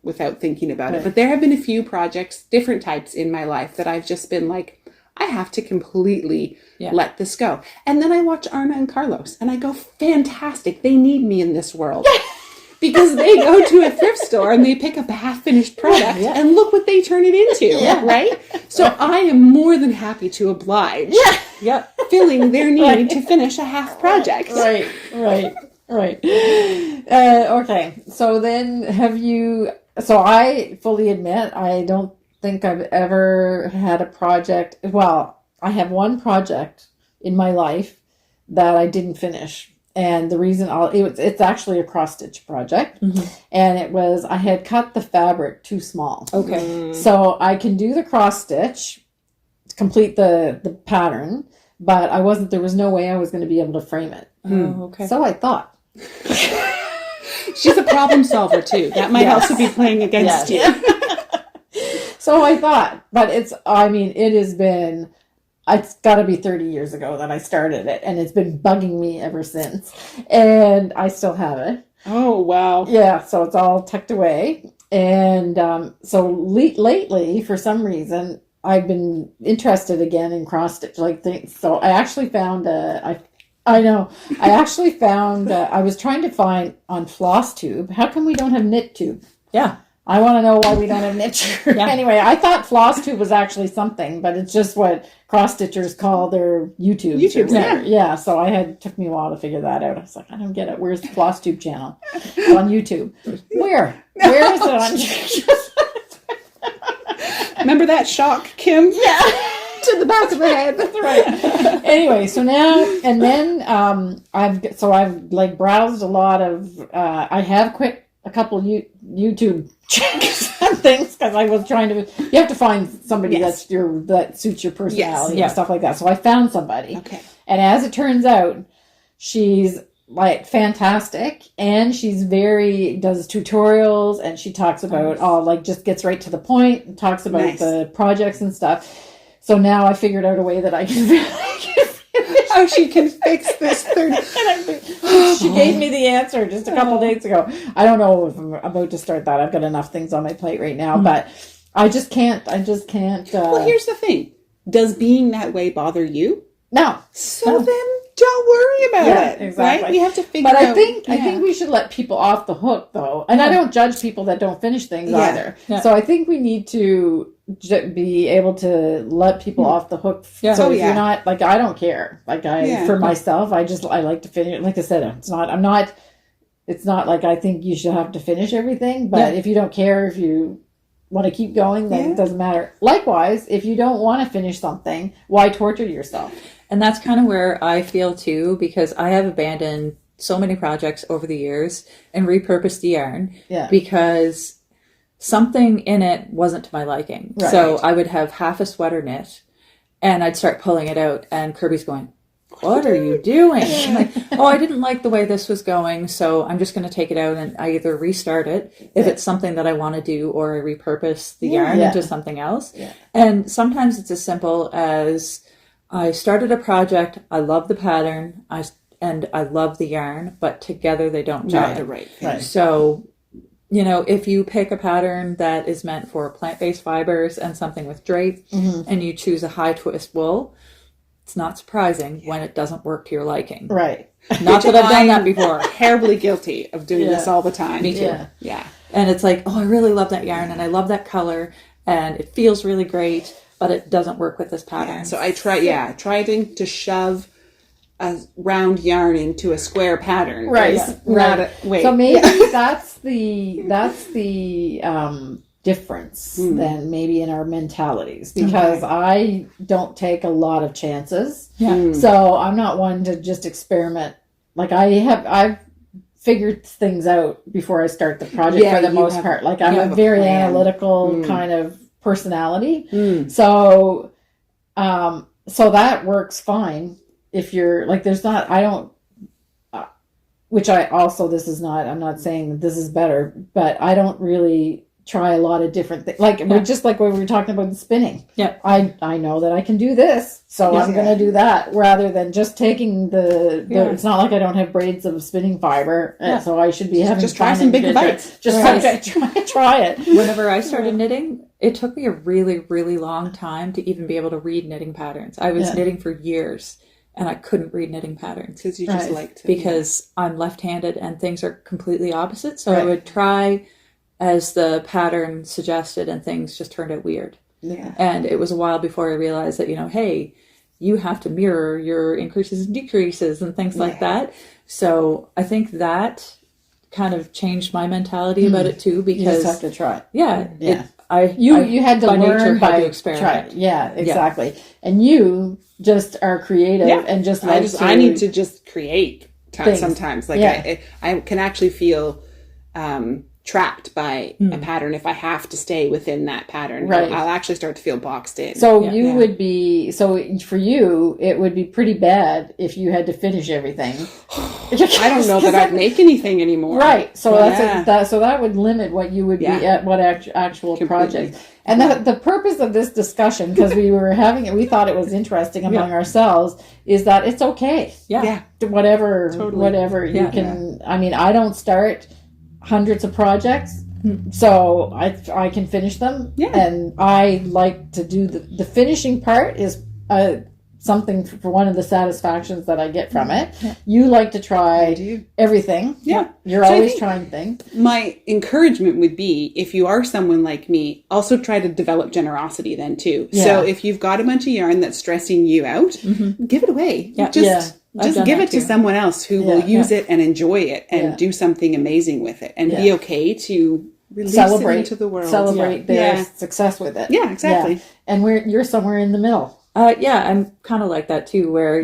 without thinking about it. But there have been a few projects, different types in my life that I've just been like, I have to completely let this go. And then I watch Arna and Carlos and I go, fantastic. They need me in this world. Because they go to a thrift store and they pick up a half-finished product and look what they turn it into, right? So I am more than happy to oblige, filling their need to finish a half project. Right. Okay, so then so I fully admit, I don't think I've ever had a project. Well, I have one project in my life that I didn't finish. And the reason it's actually a cross stitch project, and I had cut the fabric too small. Okay. So I can do the cross stitch, complete the pattern, but there was no way I was going to be able to frame it. Oh, okay. So I thought. She's a problem solver too. That might also be playing against you. So I thought, but it has been, it's got to be 30 years ago that I started it, and it's been bugging me ever since. And I still have it. Oh, wow. Yeah, so it's all tucked away. And so lately, for some reason, I've been interested again in cross-stitch things. So I actually found, I was trying to find on Floss Tube, how come we don't have Knit Tube? Yeah. I want to know why we don't have Knit Tube. Yeah. Anyway, I thought Floss Tube was actually something, but it's just what cross-stitchers call their YouTube. Yeah, so took me a while to figure that out. I was like, I don't get it. Where's the Floss Tube channel? It's on YouTube. Where is it on YouTube? Remember that shock, Kim? Yeah. To the back of the head. That's right. Anyway, so now, and then I've like browsed a lot of, I have quit a couple YouTube checks and things because I was trying to, you have to find somebody that suits your personality and stuff like that. So I found somebody. Okay. And as it turns out, she's like fantastic, and she's does tutorials, and she talks about just gets right to the point and talks about the projects and stuff. So now I figured out a way that I can finish how she can fix this 30. She gave me the answer just a couple days ago. I don't know if I'm about to start that. I've got enough things on my plate right now, but I just can't. Well, here's the thing. Does being that way bother you? No. So then don't worry about it. Exactly. Right? We have to figure but out. I think we should let people off the hook, though. And I don't judge people that don't finish things either. Yeah. So I think we need to be able to let people off the hook. Yeah. So if you're not, like, I don't care. Like, for myself, I like to finish. Like I said, it's not like I think you should have to finish everything. But if you don't care, if you want to keep going, then it doesn't matter. Likewise, if you don't want to finish something, why torture yourself? And that's kind of where I feel too, because I have abandoned so many projects over the years and repurposed the yarn because something in it wasn't to my liking. Right. So I would have half a sweater knit and I'd start pulling it out and Kirby's going, what are you doing? I'm like, I didn't like the way this was going, so I'm just going to take it out and I either restart it if it's something that I want to do, or I repurpose the yarn into something else. Yeah. And sometimes it's as simple as I started a project, I love the pattern, and I love the yarn, but together they don't jive. Right. So, if you pick a pattern that is meant for plant-based fibers and something with Treit, and you choose a high twist wool, it's not surprising when it doesn't work to your liking. Right. Not that I've done that before. Terribly guilty of doing this all the time. Me too. Yeah. And it's like, I really love that yarn and I love that color and it feels really great, but it doesn't work with this pattern. Yeah. So I tried to shove a round yarn into a square pattern. Right. Wait. So maybe that's the difference then maybe in our mentalities, because I don't take a lot of chances. So I'm not one to just experiment. Like I've figured things out before I start the project for the most part. Like I'm a very analytical kind of personality. So that works fine if you're like, there's not, I don't, which I also, I'm not saying that this is better, but I don't really try a lot of different things. Like we're just like when we were talking about the spinning. Yeah. I know that I can do this, so I'm going to do that rather than just taking the it's not like I don't have braids of spinning fiber, so I should be having just try some bigger bites. Just try it. Whenever I started knitting, it took me a really, really long time to even be able to read knitting patterns. I was knitting for years and I couldn't read knitting patterns. Because you just liked it. Because I'm left-handed and things are completely opposite. So I would try as the pattern suggested and things just turned out weird. Yeah. And it was a while before I realized that, hey, you have to mirror your increases and decreases and things like that. So I think that kind of changed my mentality about it too, because you just have to try. Yeah. You had to learn by experiment. Yeah, exactly. Yeah. And you just are creative and just I need to just create sometimes. Like I can actually feel trapped by a pattern if I have to stay within that pattern. Right. I'll actually start to feel boxed in. So would be, for you, it would be pretty bad if you had to finish everything. I don't know that I'd make anything anymore. Right. So that would limit what you would be at, what actual project. And the purpose of this discussion, because we were having it, we thought it was interesting among ourselves, is that it's okay. Yeah. Whatever you can. I mean, I don't start hundreds of projects, so I can finish them, and I like to do the finishing part is something for one of the satisfactions that I get from it. You like to try everything. You're always trying things. My encouragement would be, if you are someone like me, also try to develop generosity then too. So if you've got a bunch of yarn that's stressing you out, give it away. Just give it to someone else who will use it and enjoy it and do something amazing with it, and be okay to release it into the world. Celebrate their success with it. Yeah, exactly. And you're somewhere in the middle. I'm kind of like that too, where,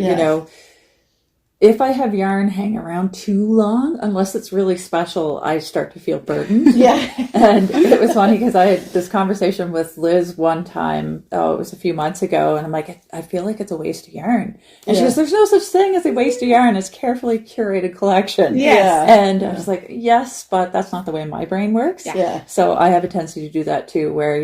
if I have yarn hang around too long, unless it's really special, I start to feel burdened. And it was funny because I had this conversation with Liz one time, it was a few months ago, and I'm like, I feel like it's a waste of yarn. And she goes, there's no such thing as a waste of yarn. It's carefully curated collection. And I was like, yes, but that's not the way my brain works. So I have a tendency to do that too, where,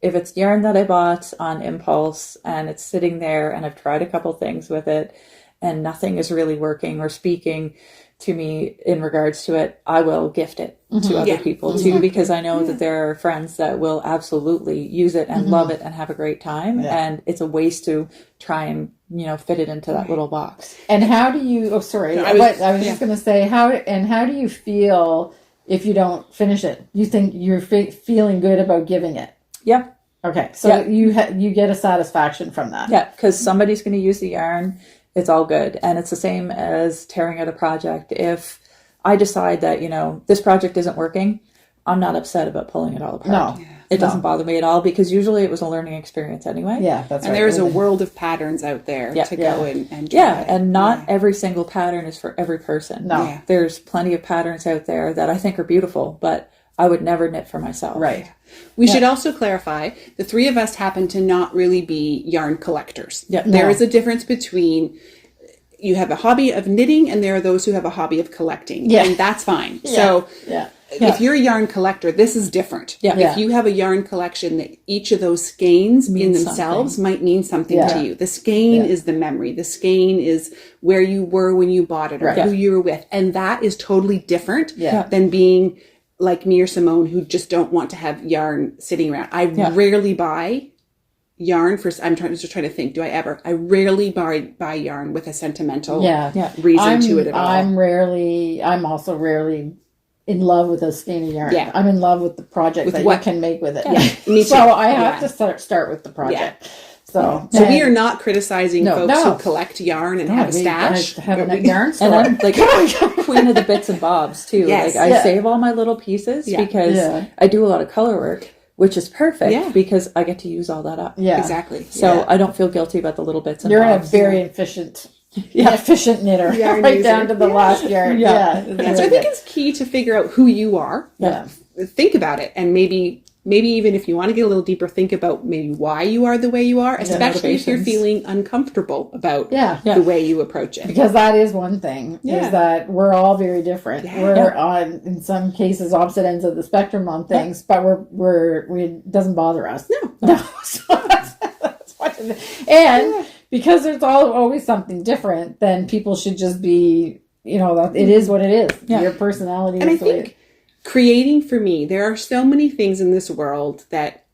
if if it's yarn that I bought on impulse and it's sitting there and I've tried a couple things with it and nothing is really working or speaking to me in regards to it, I will gift it to other people too, because I know that there are friends that will absolutely use it and love it and have a great time. And it's a waste to try and, fit it into that little box. And how do you, I was just going to say, how do you feel if you don't finish it? You think you're feeling good about giving it? Yeah. Okay. So you get a satisfaction from that. Yeah. Because somebody's going to use the yarn. It's all good. And it's the same as tearing out a project. If I decide that, this project isn't working, I'm not upset about pulling it all apart. No. It doesn't bother me at all, because usually it was a learning experience anyway. Yeah, that's right. And there's a world of patterns out there to go and try. Yeah, and not every single pattern is for every person. No. Yeah. There's plenty of patterns out there that I think are beautiful, but I would never knit for myself. Right. We should also clarify, the three of us happen to not really be yarn collectors. Yeah. There is a difference between, you have a hobby of knitting and there are those who have a hobby of collecting. Yeah. And that's fine. So if you're a yarn collector, this is different. Yeah. If you have a yarn collection, that each of those skeins in themselves might mean something to you. The skein is the memory. The skein is where you were when you bought it or who you were with. And that is totally different than being like me or Simone, who just don't want to have yarn sitting around. I rarely buy yarn for, I'm trying to think, do I ever? I rarely buy yarn with a sentimental reason to it at all. I'm also rarely in love with a skein of yarn. Yeah. I'm in love with the project that you can make with it. Yeah. Me too. So I have to start with the project. Yeah. So we are not criticizing folks who collect yarn and have a stash. Have a yarn store. And I'm like queen of the bits and bobs too. Yes. Like I save all my little pieces because I do a lot of color work, which is perfect because I get to use all that up. Yeah, exactly. So I don't feel guilty about the little bits and bobs. bobs. You're a very efficient knitter, right down to the last yarn. So I think it's key to figure out who you are. Yeah. Think about it, and maybe even if you want to get a little deeper, think about maybe why you are the way you are, especially if you're feeling uncomfortable about the way you approach it. Because that is one thing, is that we're all very different. Yeah. We're on, in some cases, opposite ends of the spectrum on things, but it doesn't bother us. No. So that's what it is. And because there's always something different, then people should just be, it is what it is. Yeah. Your personality and is I think creating, for me, there are so many things in this world that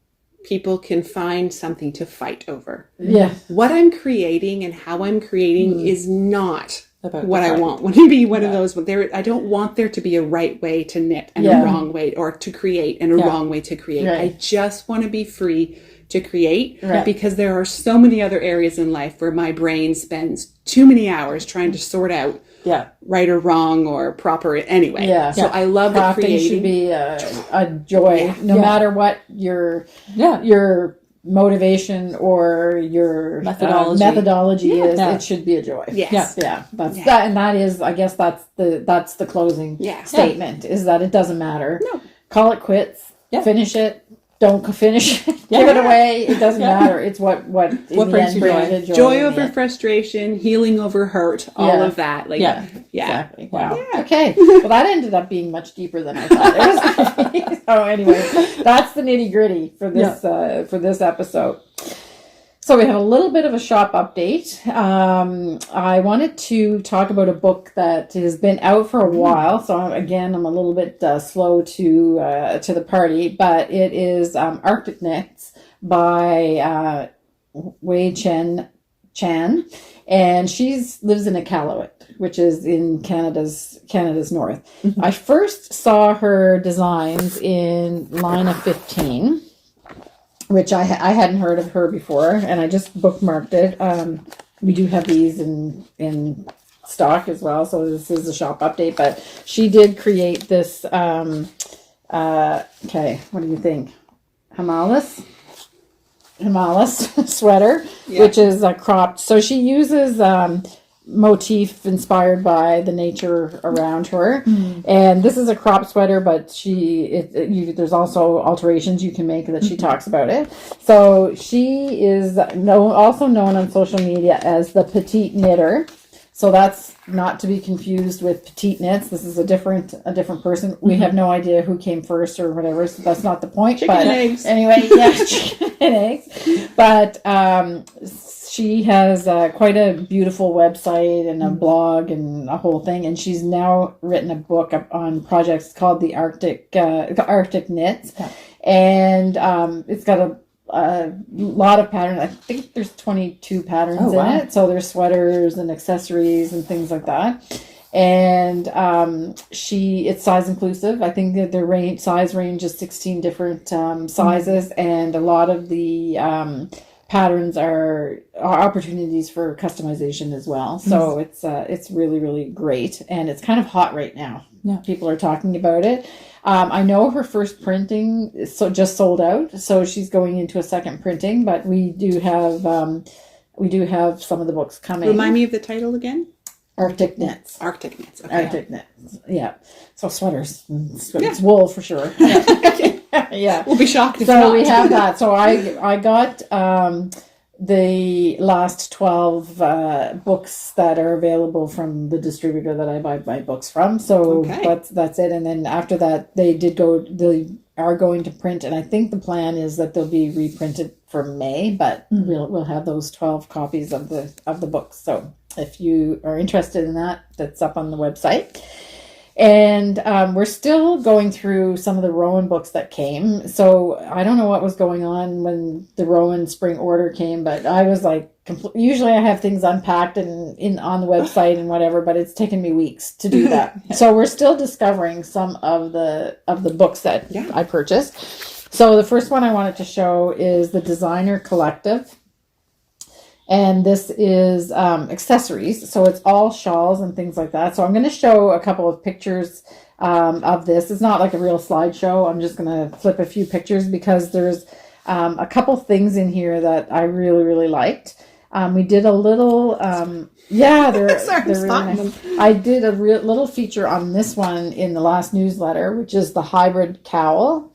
people can find something to fight over. Yeah. What I'm creating and how I'm creating is not what I want to be one of those. I don't want there to be a right way to knit and a wrong way, or to create and a wrong way to create. Right. I just want to be free to create because there are so many other areas in life where my brain spends too many hours trying to sort out right or wrong or proper anyway. Yeah. So I love that creating should be a joy, no matter what your motivation or your methodology is. It should be a joy. Yes. Yeah. That's that, and that is, I guess that's the closing statement, is that it doesn't matter. No. Call it quits. Finish it. Don't finish it. Give it away. It doesn't matter. It's what brings you joy. Joy over frustration, healing over hurt, all of that. Exactly. Wow. Yeah. Okay. Well, that ended up being much deeper than I thought it was. So anyway, that's the nitty gritty for this episode. So we have a little bit of a shop update. I wanted to talk about a book that has been out for a while. So again, I'm a little bit slow to the party, but it is Arctic Knits by Wei Chan, and she lives in Iqaluit, which is in Canada's north. I first saw her designs in Line of 15. Which I hadn't heard of her before, and I just bookmarked it. We do have these in stock as well, so this is a shop update. But she did create this. Okay, what do you think? Himalis sweater, which is a cropped. So she uses motif inspired by the nature around her, and this is a crop sweater, but there's also alterations you can make that she talks about it. So she is also known on social media as the petite knitter, So that's not to be confused with petite knits. This is a different person. We have no idea who came first or whatever, so that's not the point. Chicken but and eggs. Anyway, yes, chicken and eggs. But she has quite a beautiful website and a blog and a whole thing. And she's now written a book on projects called the Arctic Knits. Yeah. And it's got a lot of patterns. I think there's 22 patterns in it. So there's sweaters and accessories and things like that. And it's size inclusive. I think that their size range is 16 different sizes, and a lot of the patterns are opportunities for customization as well. So it's really, really great, and it's kind of hot right now. Yeah. People are talking about it. I know her first printing just sold out, so she's going into a second printing. But we do have some of the books coming. Remind me of the title again. Arctic Knits. Arctic Knits. Okay. Arctic Knits. Yeah. So sweaters. It's wool for sure. Yeah. We'll be shocked if So not. we have that. So I got the last 12 books that are available from the distributor that I buy my books from. So that's it. And then after that, they are going to print, and I think the plan is that they'll be reprinted for May, but we'll have those 12 copies of the books. So if you are interested in that, that's up on the website. And we're still going through some of the Rowan books that came. So I don't know what was going on when the Rowan spring order came, but I was like, usually I have things unpacked and on the website and whatever, but it's taken me weeks to do that. So we're still discovering some of the books that I purchased. So the first one I wanted to show is the Designer Collective. And this is accessories. So it's all shawls and things like that. So I'm going to show a couple of pictures of this. It's not like a real slideshow. I'm just going to flip a few pictures because there's a couple things in here that I really, really liked. We did a little, they're really nice. I did a little feature on this one in the last newsletter, which is the hybrid cowl.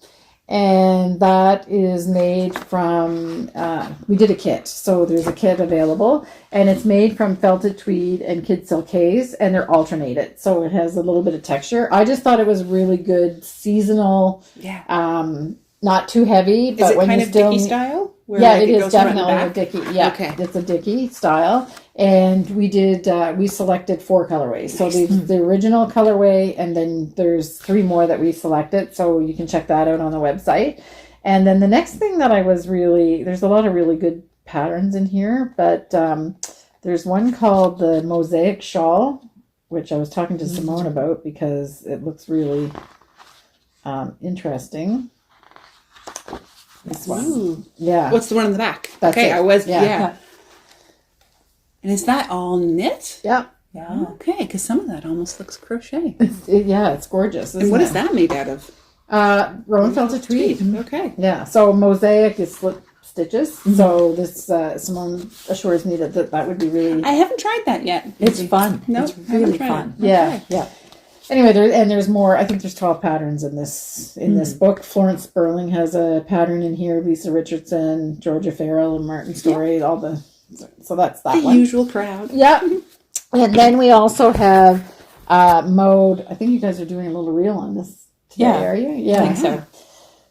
And that is made from, we did a kit. So there's a kit available, and it's made from felted tweed and kid silkays, and they're alternated. So it has a little bit of texture. I just thought it was really good seasonal, not too heavy. But is it kind of Dicky style? Where it is definitely a Dicky. Yeah, it's a Dicky style. And we did, we selected 4 colorways. So the original colorway, and then there's 3 more that we selected. So you can check that out on the website. And then the next thing that there's a lot of really good patterns in here, but there's one called the Mosaic Shawl, which I was talking to Simone about because it looks really interesting. This one. Ooh. Yeah. What's the one in the back? That's okay, it. Yeah. And is that all knit? Yeah. Yeah. Okay, because some of that almost looks crochet. It's gorgeous. And what is that made out of? Rowan felted tweed. Okay. Yeah. So mosaic is slip stitches. So this Simone assures me that would be really. I haven't tried that yet. It's fun. No, it's really fun. Yeah. Yeah. Anyway, there's more. I think there's 12 patterns in this book. Florence Sperling has a pattern in here. Lisa Richardson, Georgia Farrell, and Martin Story. So that's that the one. usual crowd. Yep. And then we also have Mode. I think you guys are doing a little reel on this today, are you? Yeah, I think so.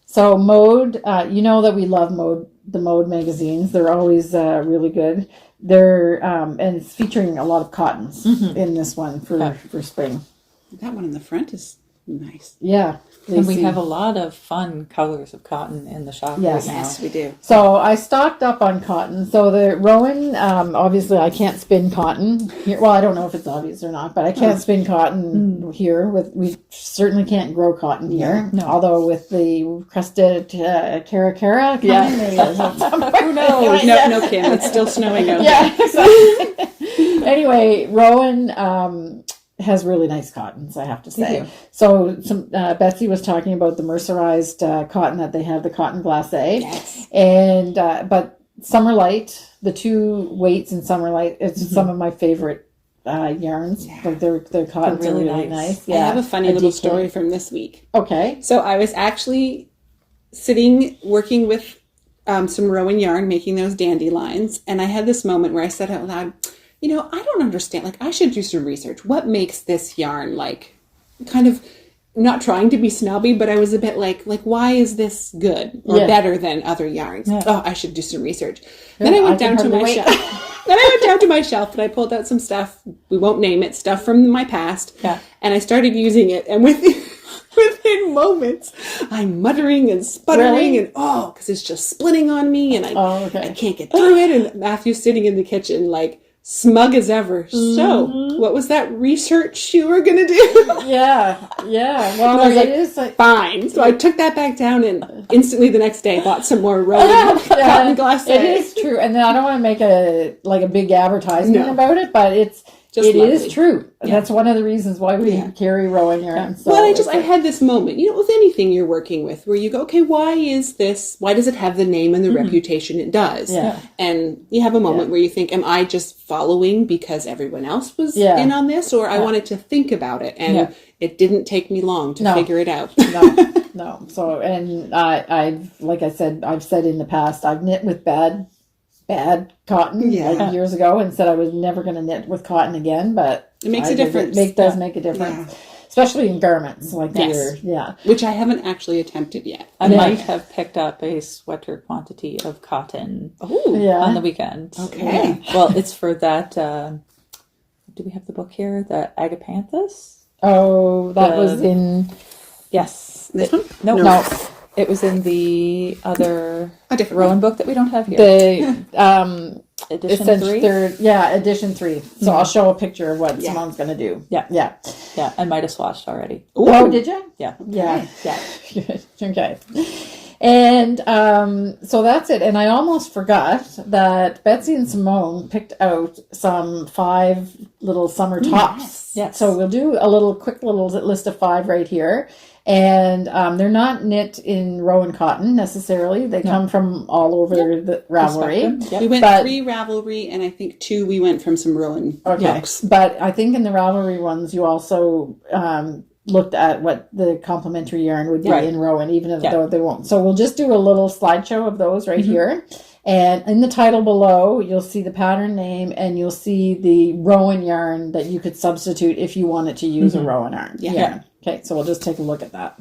So Mode, you know that we love Mode, the Mode magazines. They're always really good. They're and it's featuring a lot of cottons in this one for spring. That one in the front is nice. Yeah. And we have a lot of fun colors of cotton in the shop right now. Yes, we do. So I stocked up on cotton. So the Rowan, obviously I can't spin cotton here. Well, I don't know if it's obvious or not, but I can't spin cotton here. We certainly can't grow cotton here. No. Although with the crested Cara coming, maybe Who knows? No, Kim, it's still snowing out. Yeah. Anyway, Rowan has really nice cottons, I have to say. So Betsy was talking about the mercerized cotton that they have, the cotton glacé. Yes. And but Summerlight, the 2 weights in Summerlight, it's some of my favorite yarns. Yeah. Like their cottons are really nice. Yeah. I have a funny little story from this week. Okay. So I was actually working with some Rowan yarn, making those dandelions, and I had this moment where I said out loud, I don't understand. Like, I should do some research. What makes this yarn, like, kind of not trying to be snobby, but I was a bit like, why is this good or better than other yarns? Yeah. Oh, I should do some research. Then I went down to my shelf. Then I went down to my shelf and I pulled out some stuff. We won't name it, stuff from my past. Yeah. And I started using it. And within moments, I'm muttering and sputtering and because it's just splitting on me and I can't get through it. And Matthew's sitting in the kitchen like smug as ever. So, what was that research you were going to do? Yeah. Well, it is like, fine. So I took that back down and instantly the next day bought some more cotton glacé. It is true. And then I don't want to make a big advertisement about it, but it is true. Yeah. That's one of the reasons why we carry rowing yarn. So I had this moment, with anything you're working with where you go, okay, why does it have the name and the reputation it does? Yeah. And you have a moment where you think, am I just following because everyone else was in on this? Or I wanted to think about it. And it didn't take me long to figure it out. No. So, and I've said in the past, I've knit with bad cotton years ago and said I was never going to knit with cotton again, but it makes a difference. It does make a difference, especially in garments like which I haven't actually attempted yet. I might have picked up a sweater quantity of cotton on the weekend. Okay. Yeah. Well, it's for that. Do we have the book here? The Agapanthus? Oh, that was in. Yes. This one? No. It was in the other Rowan book that we don't have here. The edition 3? Edition 3. So I'll show a picture of what Simone's going to do. Yeah. I might have swatched already. Ooh. Oh, did you? Yeah. Yeah. Good. Okay. And so that's it. And I almost forgot that Betsy and Simone picked out some 5 little summer tops. Yes. So we'll do a quick little list of 5 right here. And they're not knit in Rowan cotton necessarily. They come from all over the Ravelry. Yep. We went 3 Ravelry, and I think 2 we went from some Rowan yokes. But I think in the Ravelry ones, you also looked at what the complementary yarn would be in Rowan, even though they won't. So we'll just do a little slideshow of those right here. And in the title below, you'll see the pattern name and you'll see the Rowan yarn that you could substitute if you wanted to use a Rowan yarn. Yeah. Okay, so we'll just take a look at that.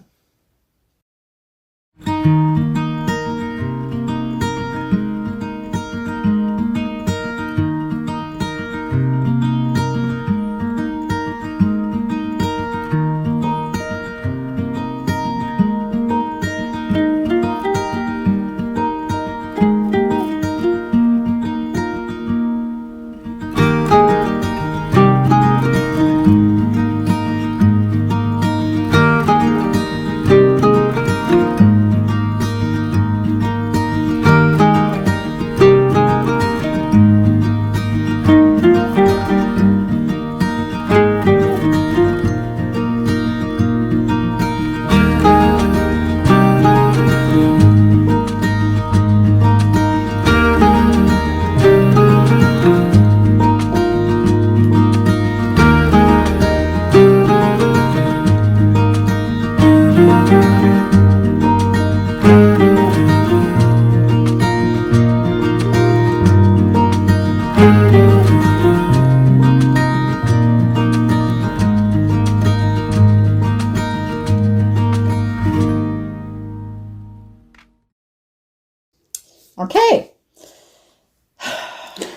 Okay.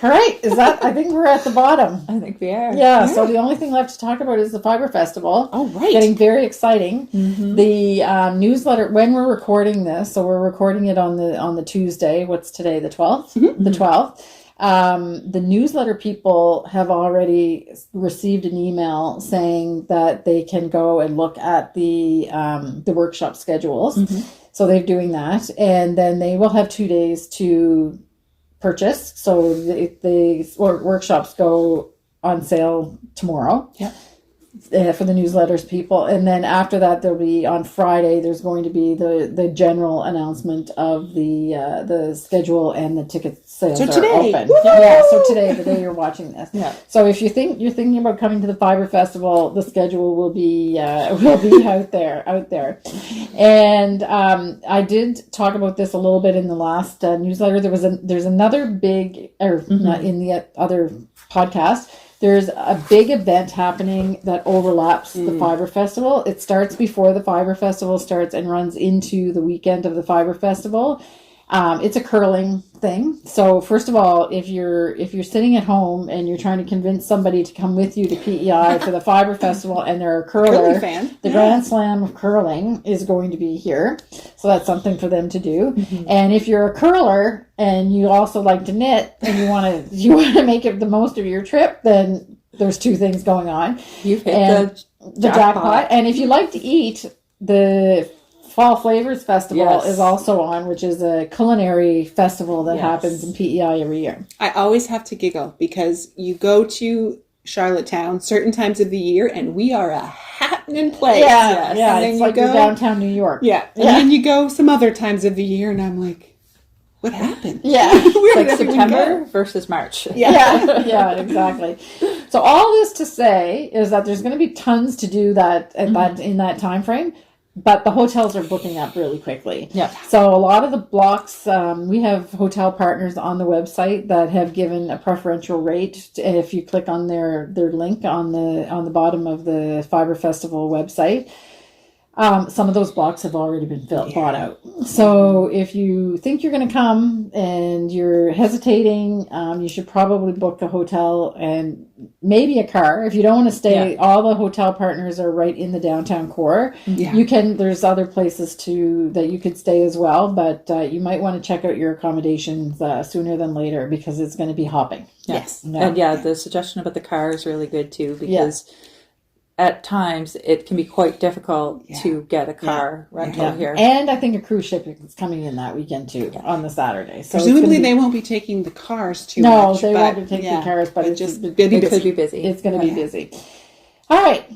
All right. I think we're at the bottom. I think we are. Yeah. So the only thing left to talk about is the Fibre Festival. Oh, right. Getting very exciting. The newsletter, when we're recording this, so we're recording it on the Tuesday. What's today? The 12th? The 12th. The newsletter people have already received an email saying that they can go and look at the workshop schedules. So they're doing that. And then they will have 2 days to purchase. So the workshops go on sale tomorrow. Yeah. for the newsletters people. And then after that, there'll be on Friday, there's going to be the general announcement of the schedule, and the ticket sales So are today. open. Woo! Yeah, so today, the day you're watching this. Yeah. So if you're thinking about coming to the Fibre Festival, the schedule will be out there. And I did talk about this a little bit in the last newsletter. There's another big, or not in the other podcast. There's a big event happening that overlaps the Fibre Festival. It starts before the Fibre Festival starts and runs into the weekend of the Fibre Festival. It's a curling thing. So first of all, if you're sitting at home and you're trying to convince somebody to come with you to PEI for the Fibre Festival, and they're a curler, Curly fan. the Grand Slam of curling is going to be here. So that's something for them to do. And if you're a curler and you also like to knit and you want to make it the most of your trip, then there's two things going on. You've hit the jackpot. And if you like to eat, the Fall Flavors Festival is also on, which is a culinary festival that happens in PEI every year. I always have to giggle because you go to Charlottetown certain times of the year, and we are a happening place. Yeah, And then it's you like go you're downtown New York. Yeah, and then you go some other times of the year, and I'm like, what happened? Yeah. Where It's like did everyone September go? versus March. Yeah, exactly. So all this to say is that there's going to be tons to do that in that time frame, but the hotels are booking up really quickly. Yeah. So a lot of the blocks, we have hotel partners on the website that have given a preferential rate. If you click on their link on the bottom of the Fibre Festival website. Some of those blocks have already been bought out. So if you think you're going to come and you're hesitating, you should probably book a hotel and maybe a car. If you don't want to stay, all the hotel partners are right in the downtown core. Yeah. There's other places that you could stay as well, but you might want to check out your accommodations sooner than later because it's going to be hopping. Yes. And the suggestion about the car is really good too, because at times it can be quite difficult to get a car rental here. And I think a cruise ship is coming in that weekend too on the Saturday. So presumably they won't be taking the cars too much. No, they won't be taking the cars, but it could be busy. It's going to be busy. All right.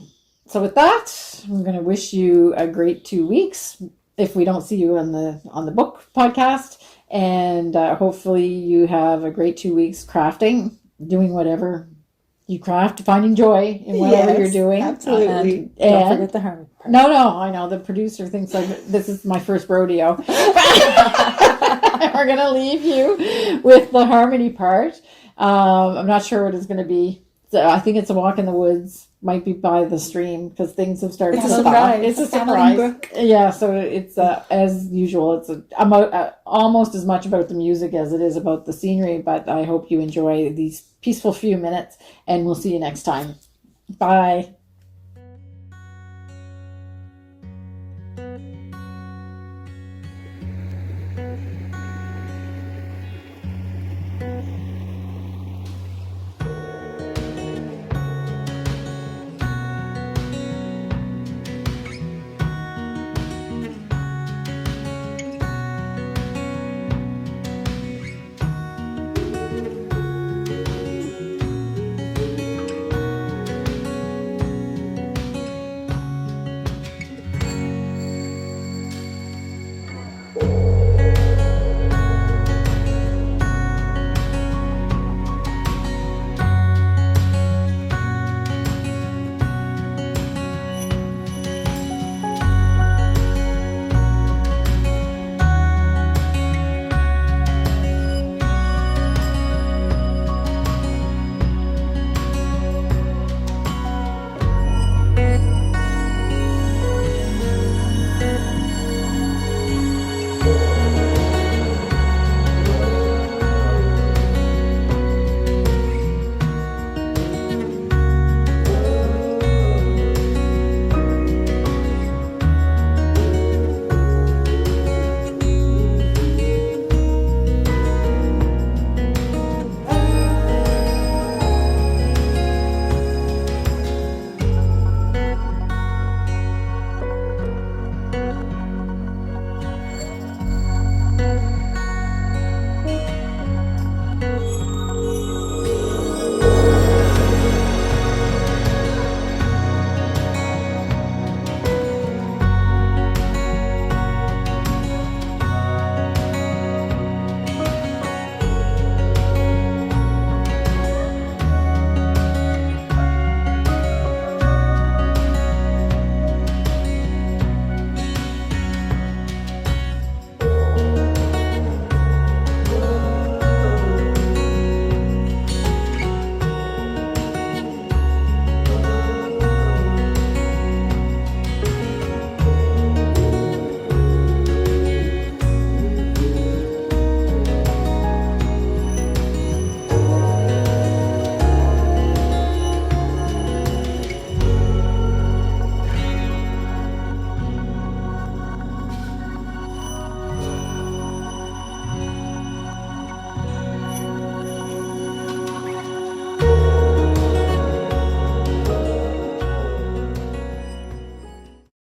So with that, I'm going to wish you a great 2 weeks. If we don't see you on the book podcast, and hopefully you have a great 2 weeks crafting, doing whatever you craft, finding joy in whatever you're doing. Absolutely. And don't forget the harmony part. No, I know. The producer thinks like this is my first rodeo. We're going to leave you with the harmony part. I'm not sure what it's going to be. So I think it's a walk in the woods. Might be by the stream because things have started to stop. It's a surprise. Yeah, so it's as usual. It's almost as much about the music as it is about the scenery. But I hope you enjoy these peaceful few minutes, and we'll see you next time. Bye.